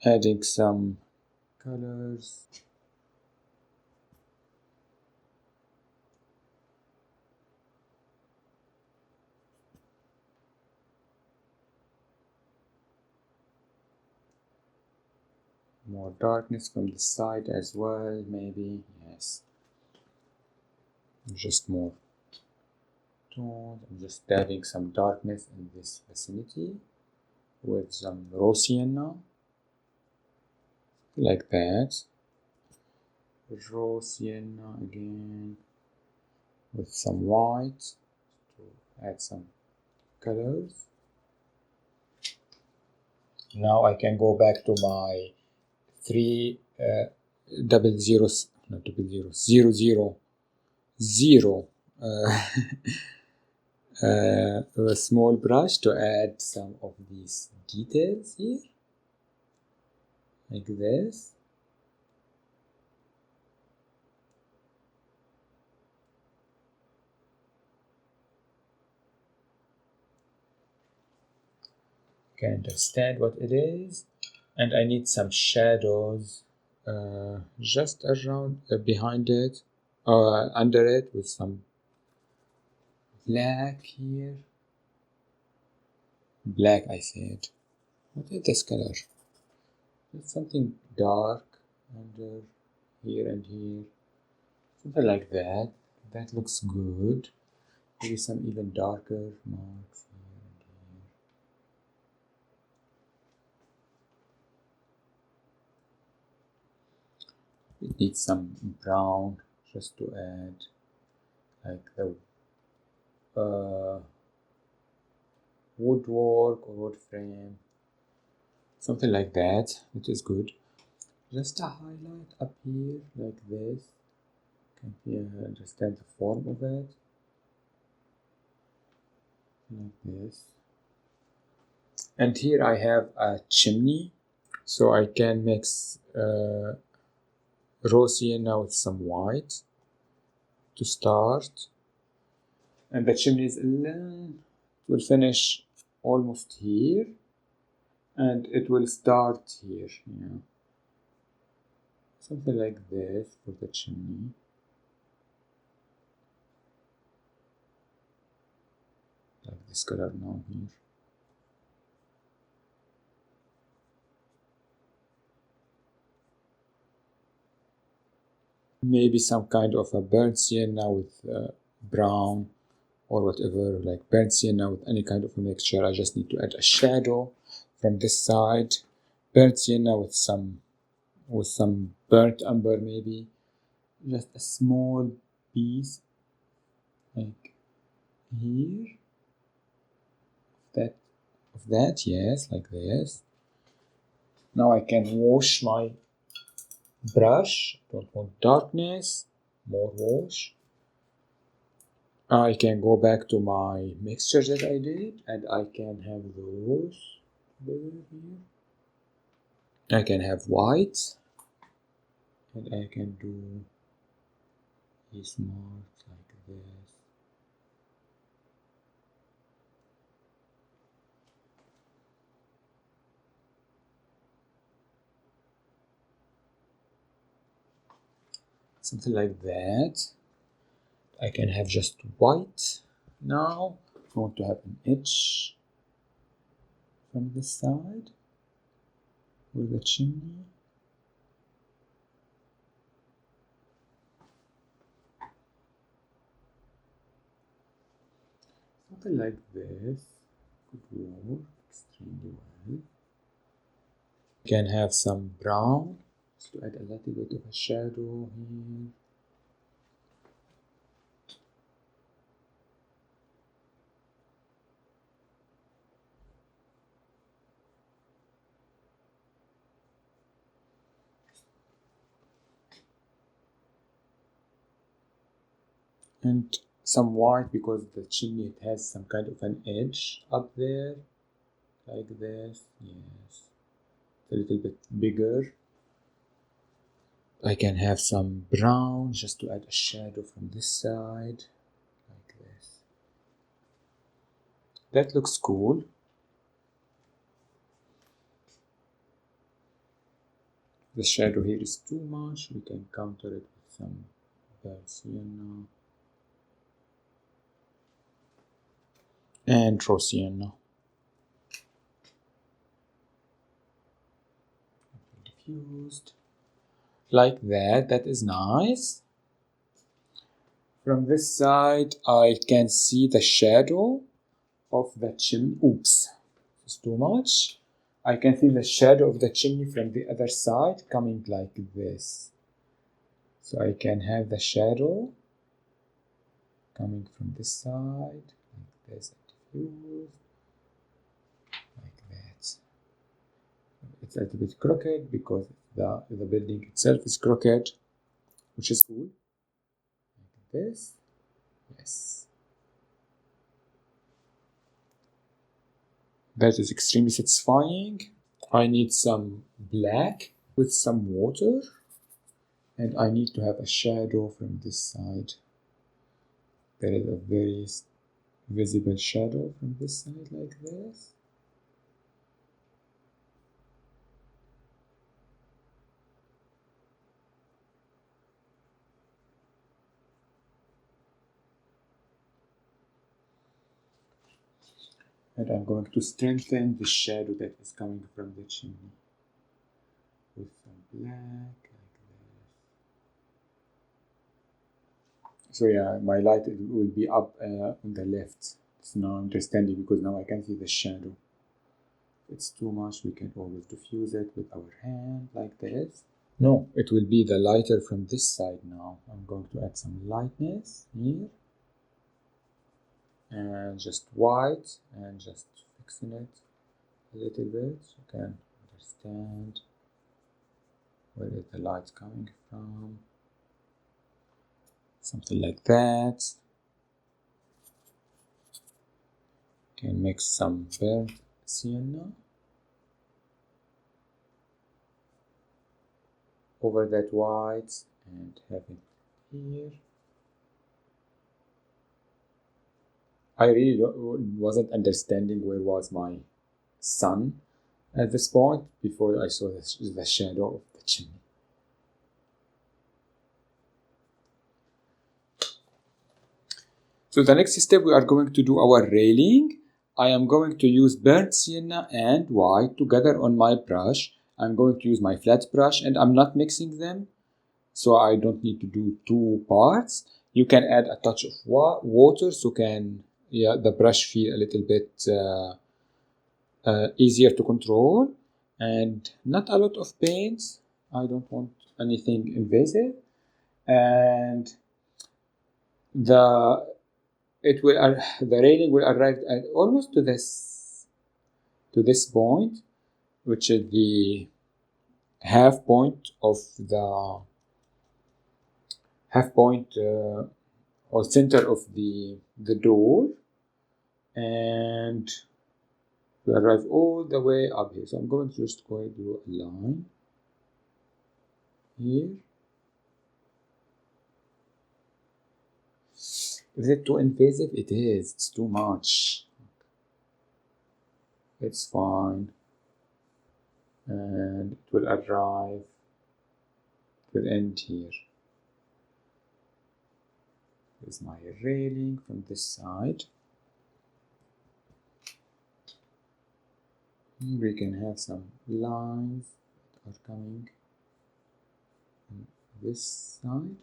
Adding some colors. More darkness from the side as well, maybe. Yes. Just more tones. I'm just adding some darkness in this vicinity with some raw sienna, like that. Raw sienna again with some white to add some colors. Now I can go back to my three double zeros, not double zeros, 0, 0, 0 a small brush to add some of these details here, like this. Can understand what it is, and I need some shadows just around behind it, under it, with some black here. Black, I said. What is this color? It's something dark under here and here, something like that. That looks good. Maybe some even darker marks here and here. It needs some brown just to add, like the woodwork or wood frame, something like that. It is good. Just a highlight up here, like this. Can you understand the form of it? Like this. And here I have a chimney, so I can mix raw sienna with some white to start, and the chimney is will finish almost here, and it will start here. Yeah, something like this for the chimney. Like this color now here. Maybe some kind of a burnt sienna with brown or whatever, like burnt sienna with any kind of a mixture. I just need to add a shadow from this side, burnt sienna with some burnt umber, maybe just a small piece like here of that, yes, like this. Now I can wash my brush. Don't want darkness, more wash. I can go back to my mixture that I did, and I can have those here. I can have white, and I can do these marks like this. Something like that. I can have just white. Now I want to have an edge from this side with the chimney. Something like this could work extremely well. You can have some brown just to add a little bit of a shadow here. And some white because the chimney it has some kind of an edge up there, like this. Yes, a little bit bigger. I can have some brown just to add a shadow from this side, like this. That looks cool. The shadow here is too much. We can counter it with some burnt sienna and raw sienna. diffused like that. That is nice. From this side I can see the shadow of the chimney. Oops, it's too much. I can see the shadow of the chimney from the other side coming like this. So I can have the shadow coming from this side like this, diffused like that. It's a little bit crooked because the building itself is crooked, which is cool. Like this. Yes. That is extremely satisfying. I need some black with some water, and I need to have a shadow from this side. There is a very visible shadow from this side like this. And I'm going to strengthen the shadow that is coming from the chimney with some black like this. So yeah, my light will be up on the left. It's now understanding because now I can see the shadow. If it's too much, we can always diffuse it with our hand like this. No, it will be the lighter from this side now. I'm going to add some lightness here. And just white and just fixing it a little bit so you can understand where is the light coming from. Something like that. Can mix some burnt sienna over that white and have it here. I really wasn't understanding where was my sun at this point before I saw the shadow of the chimney. So the next step, we are going to do our railing. I am going to use burnt sienna and white together on my brush. I'm going to use my flat brush and I'm not mixing them, so I don't need to do two parts. You can add a touch of water so the brush feel a little bit easier to control, and not a lot of paint. I don't want anything invasive. And the railing will arrive at almost to this point, which is the half point of the or center of the door, and we arrive all the way up here. So I'm going to just go and do a line here. Is it too invasive? It is. It's too much. It's fine. And it will arrive. It will end here. Here's my railing from this side. We can have some lines that are coming on this side.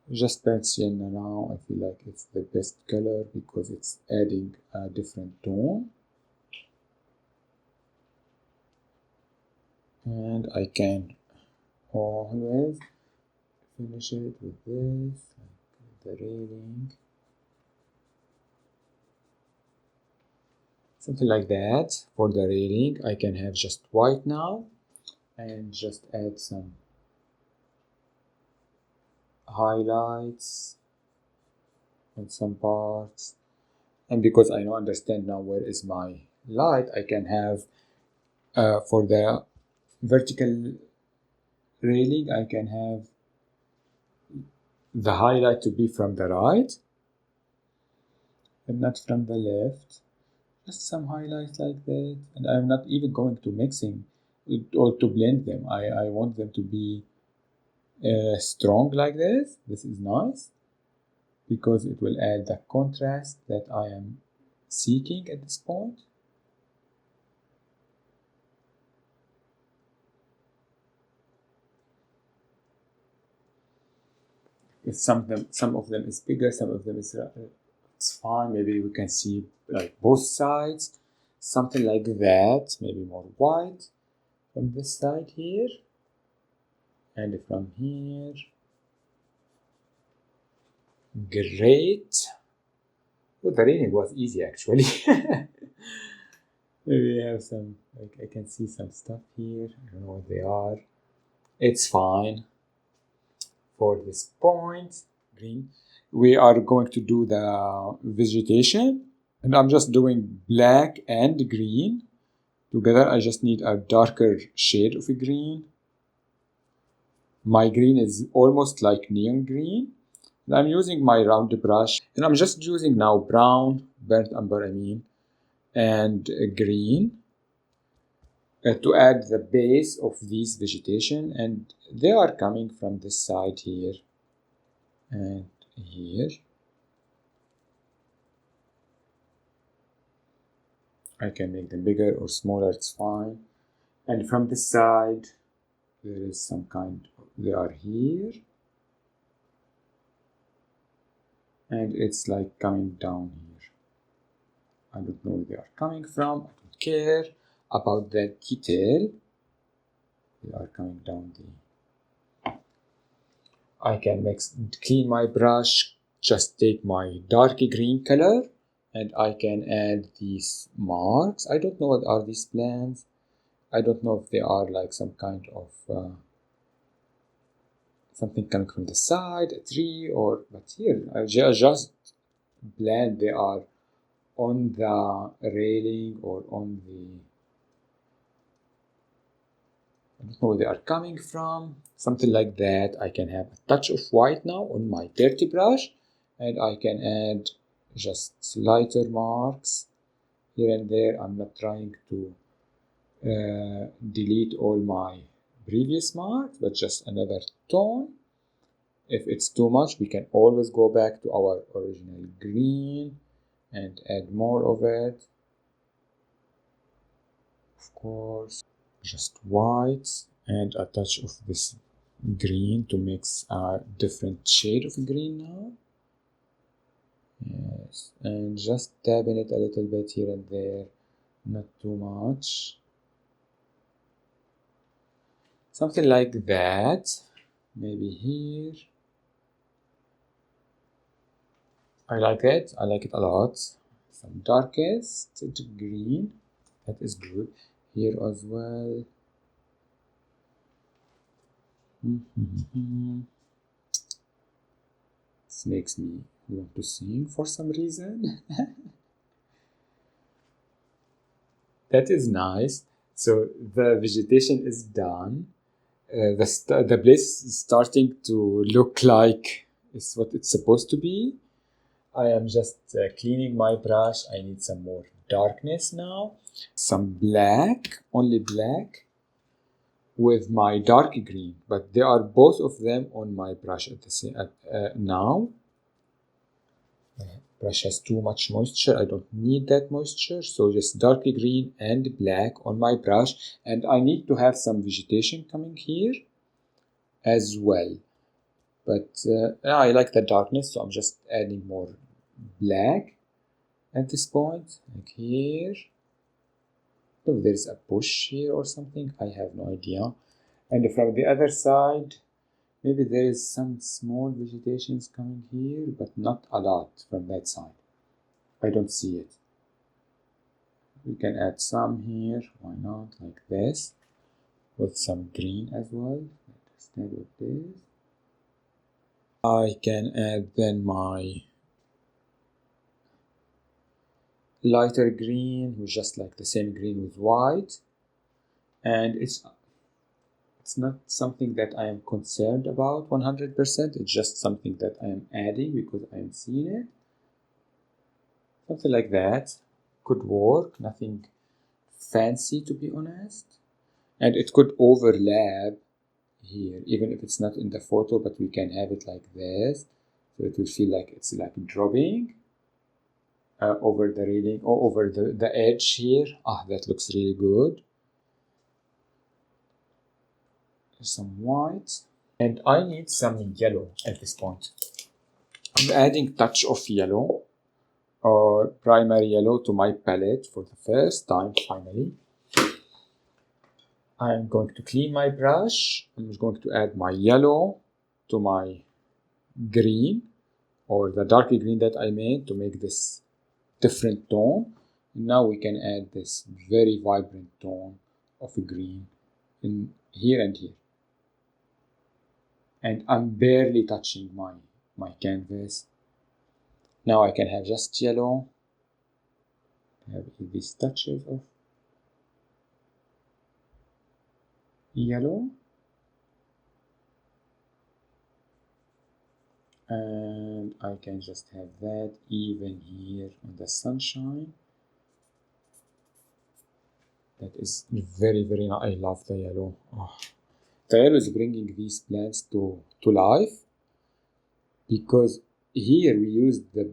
Just burnt sienna now. I feel like it's the best color because it's adding a different tone. And I can always finish it with this, like the railing. Something like that. For the railing, I can have just white now and just add some highlights on some parts. And because I understand now where is my light, I can have for the vertical railing, I can have the highlight to be from the right and not from the left. Just some highlights like that, and I'm not even going to mixing or to blend them. I want them to be strong like this. This is nice because it will add the contrast that I am seeking at this point. If some of them is bigger, some of them is it's fine. Maybe we can see like both sides, something like that. Maybe more white from this side here, and from here. Great. Oh, the raining was easy actually. Maybe we have some, like I can see some stuff here. I don't know what they are. It's fine. For this point, green, we are going to do the vegetation, and I'm just doing black and green together. I just need a darker shade of green. My green is almost like neon green. And I'm using my round brush, and I'm just using now brown, burnt umber I mean, and green to add the base of this vegetation, and they are coming from this side here and here. I can make them bigger or smaller, it's fine. And from this side, there is some kind of, they are here. And it's like coming down here. I don't know where they are coming from. I don't care about that detail. They are coming down there. I can clean my brush, just take my dark green color, and I can add these marks. I don't know what are these plants. I don't know if they are like some kind of something coming from the side, a tree, or but here I just blend. They are on the railing or on the, I don't know where they are coming from, something like that. I can have a touch of white now on my dirty brush, and I can add just lighter marks here and there. I'm not trying to delete all my previous marks, but just another tone. If it's too much, we can always go back to our original green and add more of it. Of course, just white and a touch of this green to mix a different shade of green now. Yes, and just dabbing it a little bit here and there, not too much. Something like that, maybe here. I like it a lot. Some darkest green, that is good. Here as well. This makes me want to sing for some reason. That is nice. So the vegetation is done. The place is starting to look like it's what it's supposed to be. I am just cleaning my brush. I need some more darkness now. Some black, only black, with my dark green. But they are both of them on my brush at the same now. Brush has too much moisture. I don't need that moisture. So just dark green and black on my brush. And I need to have some vegetation coming here as well. But I like the darkness, so I'm just adding more black at this point, like here. Oh, there's a bush here or something. I have no idea. And from the other side, maybe there is some small vegetations coming here, but not a lot from that side. I don't see it. We can add some here, why not, like this, with some green as well, instead of this. I can add then my lighter green, which just like the same green with white. And it's not something that I am concerned about 100%. It's just something that I am adding because I am seeing it. Something like that could work. Nothing fancy, to be honest. And it could overlap here, even if it's not in the photo, but we can have it like this. So it will feel like it's like dropping over the railing or over the edge here. That looks really good. Some white. And I need some yellow at this point. I'm adding touch of yellow or primary yellow to my palette for the first time finally. I'm going to clean my brush. I'm going to add my yellow to my green or the dark green that I made to make this different tone. Now we can add this very vibrant tone of green in here and here. And I'm barely touching my canvas. Now I can have just yellow. Have these touches of yellow. And I can just have that even here on the sunshine. That is very, very nice. I love the yellow. The yellow is bringing these plants to life, because here we used the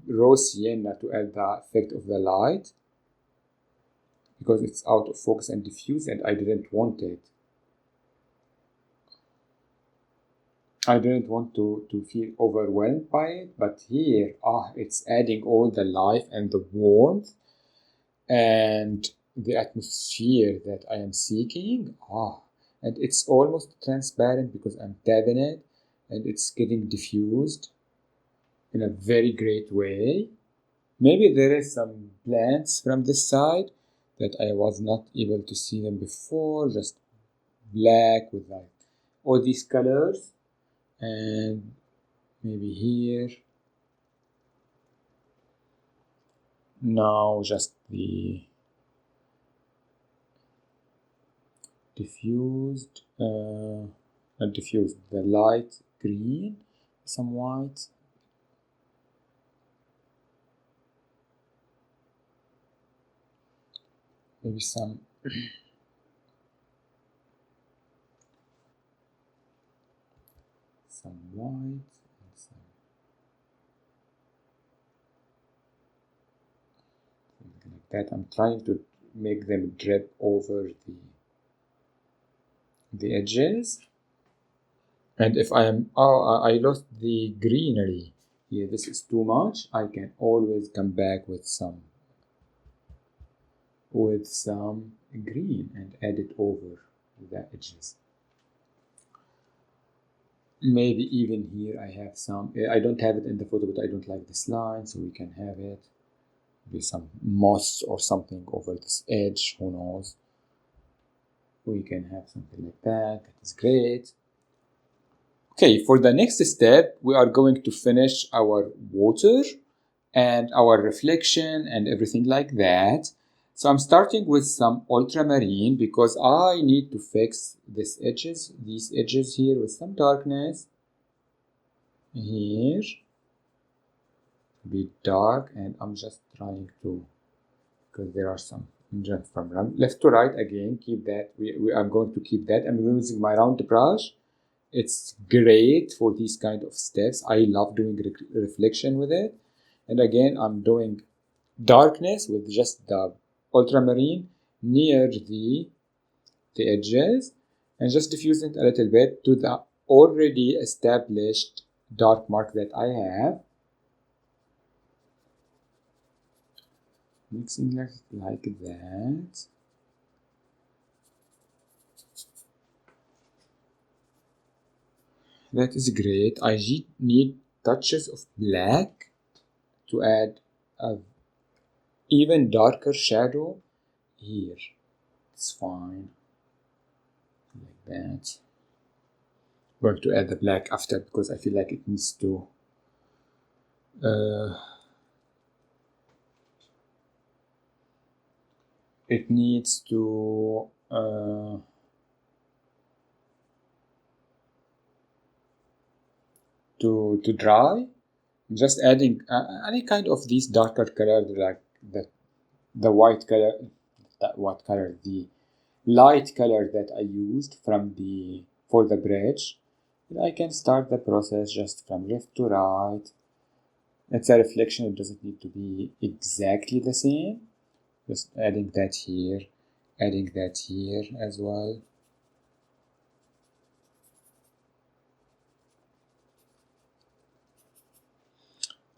raw sienna to add the effect of the light, because it's out of focus and diffuse, and I didn't want it. I didn't want to feel overwhelmed by it, but here, it's adding all the life and the warmth and the atmosphere that I am seeking. And it's almost transparent because I'm tapping it, and it's getting diffused in a very great way. Maybe there is some plants from this side that I was not able to see them before, just black with like all these colors, and maybe here. Now just the diffused, not diffused, the light green, some white. Maybe some some white and some something like that. I'm trying to make them drip over the edges. And if I am, I lost the greenery here, this is too much, I can always come back with some green and add it over the edges. Maybe even here I have some, I don't have it in the photo, but I don't like this line, so we can have it with some moss or something over this edge, who knows. We can have something like that. That is great. Okay, for the next step, we are going to finish our water and our reflection and everything like that. So I'm starting with some ultramarine because I need to fix these edges here with some darkness. Here, be dark, and I'm just trying to, because there are some just from left to right again. Keep that. We are going to keep that. I'm using my round brush. It's great for these kind of steps. I love doing reflection with it. And again, I'm doing darkness with just the ultramarine near the edges, and just diffusing it a little bit to the already established dark mark that I have. Mixing like that. That is great. I need touches of black to add a even darker shadow here. It's fine. Like that. I'm going to add the black after because I feel like it needs to to dry. Just adding any kind of these darker color, like the white color, the light color that I used for the bridge, And I can start the process just from left to right. It's a reflection, it doesn't need to be exactly the same. Just adding that here, adding that here as well.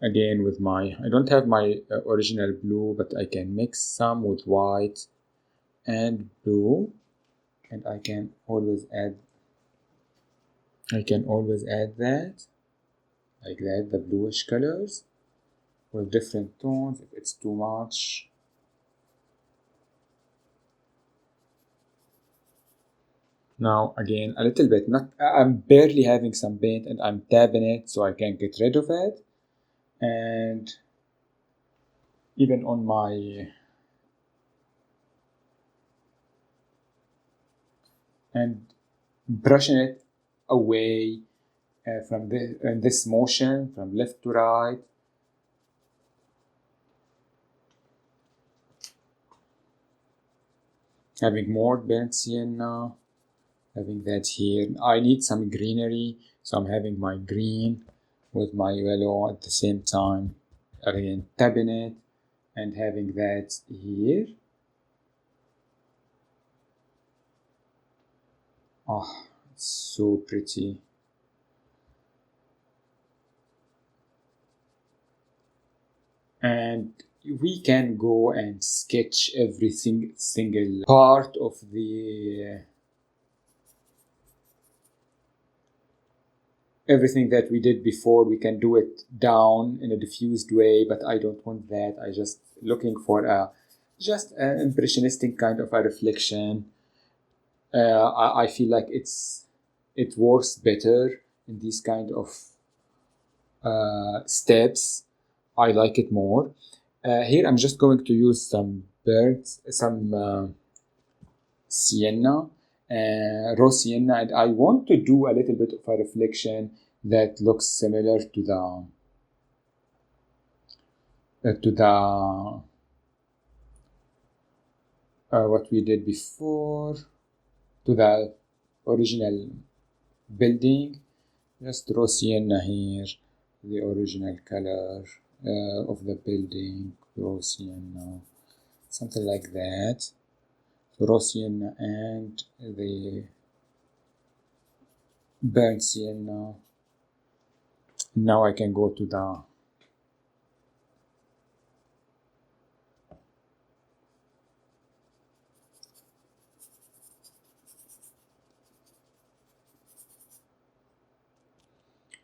Again with my, I don't have my original blue, but I can mix some with white and blue, and I can always add that, like that, the bluish colors with different tones if it's too much. Now again, a little bit, not, I'm barely having some paint and I'm tapping it so I can get rid of it. And even on my, and brushing it away from this motion from left to right. Having more burnt sienna, having that here. I need some greenery, so I'm having my green with my yellow at the same time. Again, tapping it and having that here. Oh, it's so pretty. And we can go and sketch every single part of the everything that we did before. We can do it down in a diffused way, but I don't want that. I just looking for a just an impressionistic kind of a reflection. I feel like it works better in these kind of steps. I like it more. Here I'm just going to use some sienna, raw sienna, and I want to do a little bit of a reflection that looks similar to the what we did before, to the original building. Just raw sienna here, the original color of the building, raw sienna, something like that. So raw sienna and the burnt sienna. Now I can go to the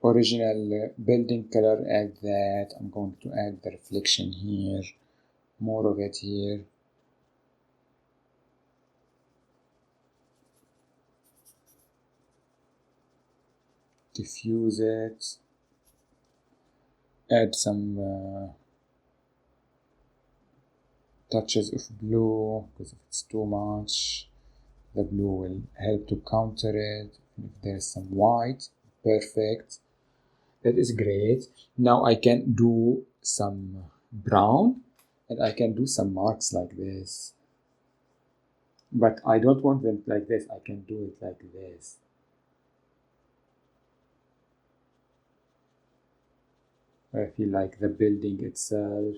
original building color, add that. I'm going to add the reflection here, more of it here. Diffuse it, add some touches of blue, because if it's too much, the blue will help to counter it. If there's some white, perfect. That is great. Now I can do some brown and I can do some marks like this. But I don't want them like this. I can do it like this. I feel like the building itself.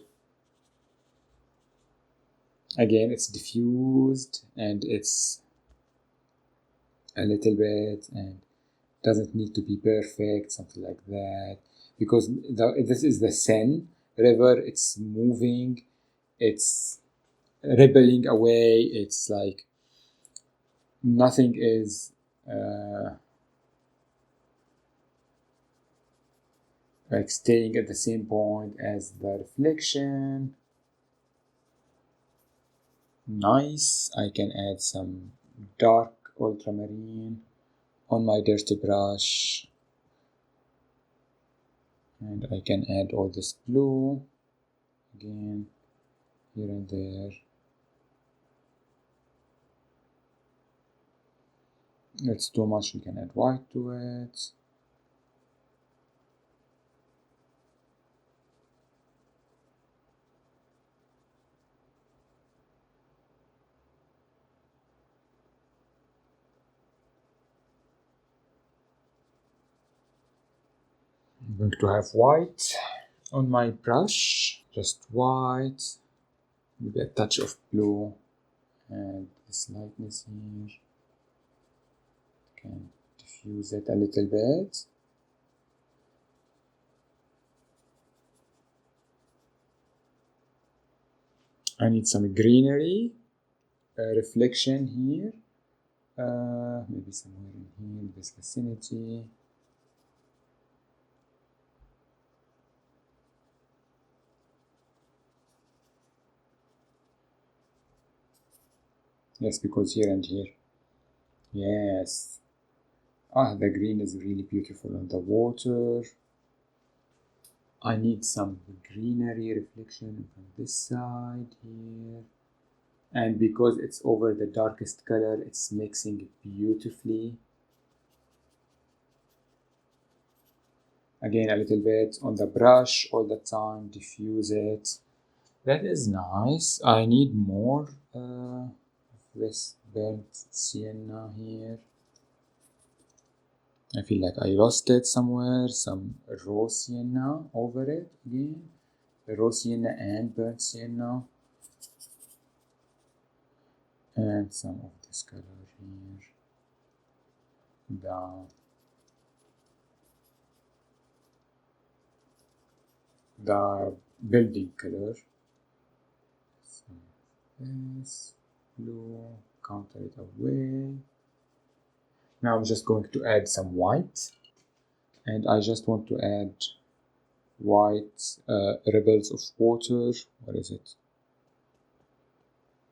Again, it's diffused and it's a little bit and doesn't need to be perfect, something like that. Because this is the Seine River, it's moving, it's rippling away, it's like nothing is like staying at the same point as the reflection. Nice. I can add some dark ultramarine on my dirty brush, and I can add all this blue again here and there. It's too much, we can add white to it. going to have white on my brush, just white, maybe a touch of blue, and this lightness here. Can diffuse it a little bit. I need some greenery, reflection here, maybe somewhere in here, in this vicinity. Yes, because here and here. Yes. The green is really beautiful on the water. I need some greenery reflection from this side here. And because it's over the darkest color, it's mixing it beautifully. Again, a little bit on the brush all the time, diffuse it. That is nice. I need more of this burnt sienna here. I feel like I lost it somewhere. Some raw sienna over it again. Raw sienna and burnt sienna. And some of this color here. The building color. So this blue, counter it away. Now I'm just going to add some white, and I just want to add white ripples of water. What is it?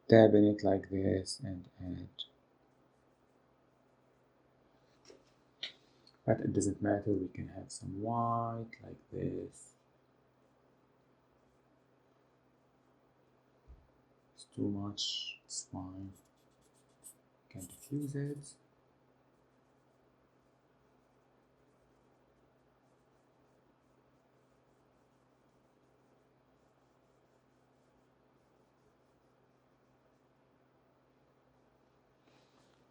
Dab in it like this and add. But it doesn't matter, we can have some white like this. It's too much, it's fine. Can diffuse it.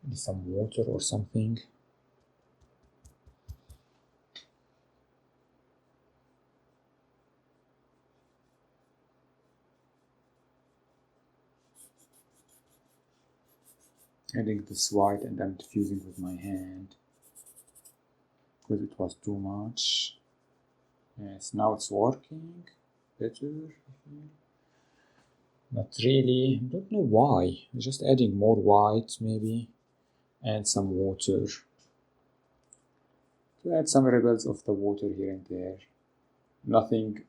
Maybe some water or something. Adding this white and I'm diffusing with my hand because it was too much. Yes, now it's working better. Not really, I don't know why. I'm just adding more white maybe and some water to add some ripples of the water here and there. Nothing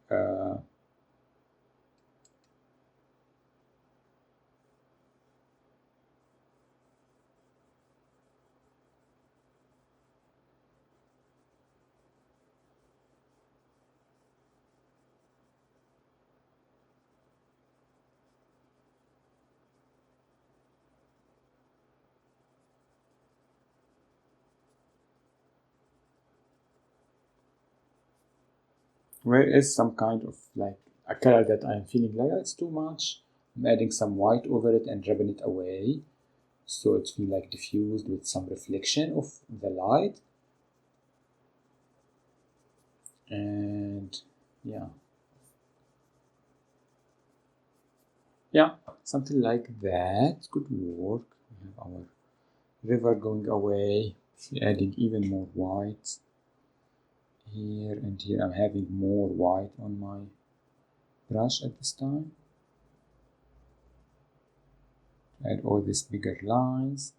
where is some kind of like a color that I'm feeling like it's too much. I'm adding some white over it and rubbing it away so it feels like diffused with some reflection of the light. And yeah, something like that could work. We have our river going away, adding even more white here and here. I'm having more white on my brush at this time. Add all these bigger lines.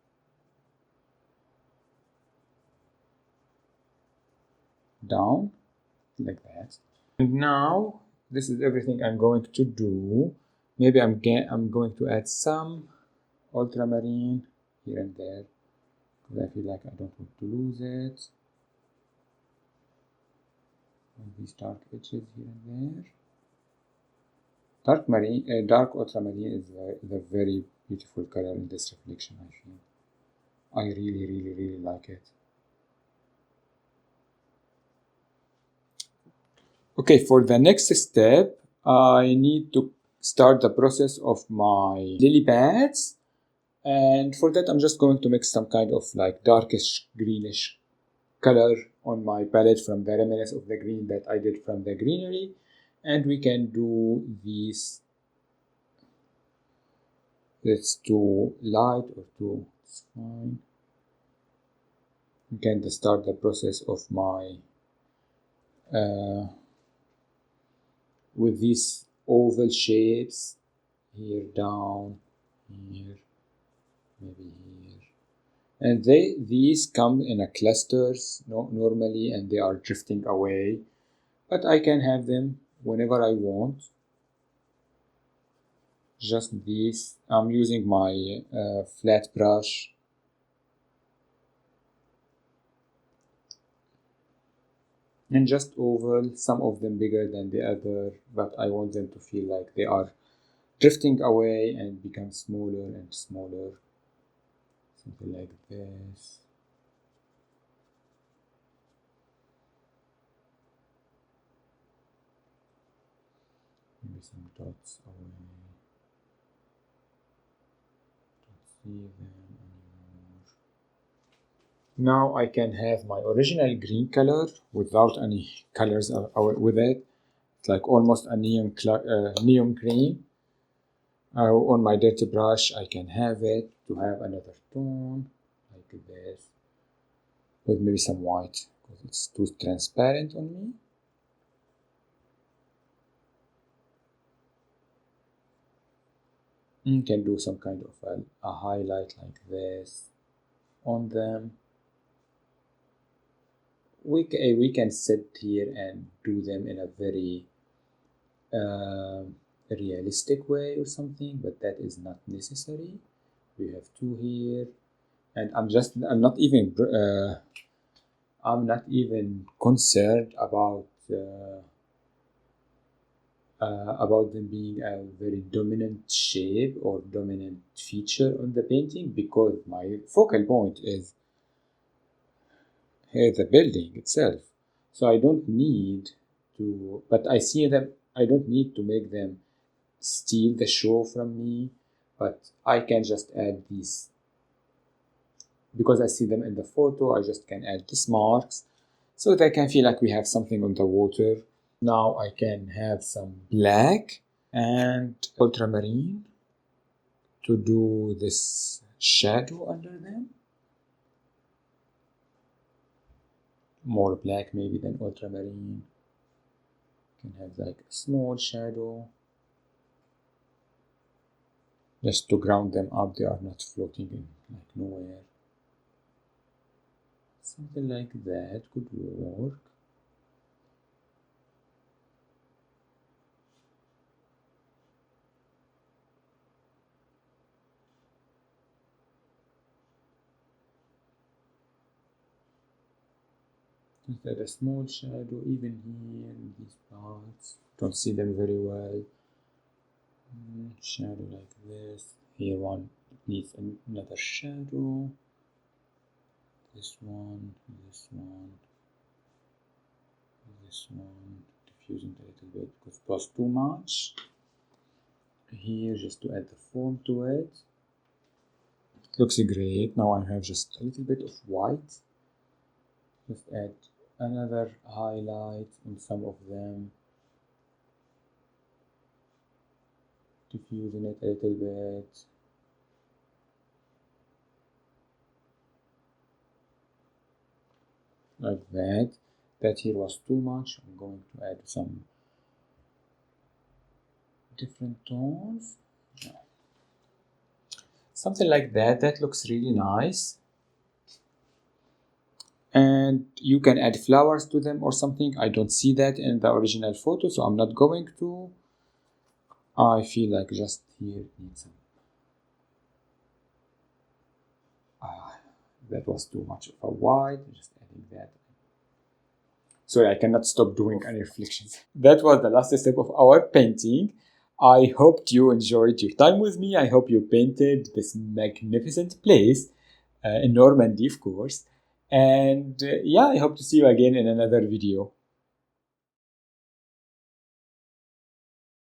Down, like that. And now, this is everything I'm going to do. Maybe I'm going to add some ultramarine here and there because I feel like I don't want to lose it. And these dark edges here and there. Dark ultramarine is a very beautiful color in this reflection, I feel. I really like it. Okay, for the next step, I need to start the process of my lily pads. And for that, I'm just going to mix some kind of like darkish greenish color on my palette from the remnants of the green that I did from the greenery, and we can do these. Let's do light or two, it's fine. We can start the process of my with these oval shapes here, down here, maybe here, and these come in a clusters normally, and they are drifting away, but I can have them whenever I want. Just these. I'm using my flat brush. And just oval, some of them bigger than the other, but I want them to feel like they are drifting away and become smaller and smaller. Something like this. Maybe some dots away. Don't see them anymore. Now I can have my original green color without any colors with it. It's like almost a neon green. On my dirty brush, I can have it to have another tone like this, with maybe some white because it's too transparent on me. You can do some kind of a highlight like this on them. We can sit here and do them in a very realistic way or something, but that is not necessary. We have two here, and I'm not even concerned about them being a very dominant shape or dominant feature on the painting, because my focal point is here, the building itself. So I don't need to, but I see them, I don't need to make them steal the show from me, but I can just add these. Because I see them in the photo, I just can add these marks so they can feel like we have something on the water. Now I can have some black and ultramarine to do this shadow under them. More black maybe than ultramarine. Can have like a small shadow just to ground them up. They are not floating in like nowhere. Something like that could work. Just add a small shadow even here in these parts. Don't see them very well. Shadow like this. Here one needs another shadow. This one, this one, this one. Diffusing a little bit because it was too much. Here just to add the form to it. It looks great. Now I have just a little bit of white. Just add another highlight in some of them. Diffusing it a little bit. Like that. That here was too much. I'm going to add some different tones. Something like that. That looks really nice. And you can add flowers to them or something. I don't see that in the original photo, so I'm not going to. I feel like just here it needs some. That was too much of a white. Just adding that. Sorry, I cannot stop doing any reflections. That was the last step of our painting. I hoped you enjoyed your time with me. I hope you painted this magnificent place in Normandy, of course. And yeah, I hope to see you again in another video.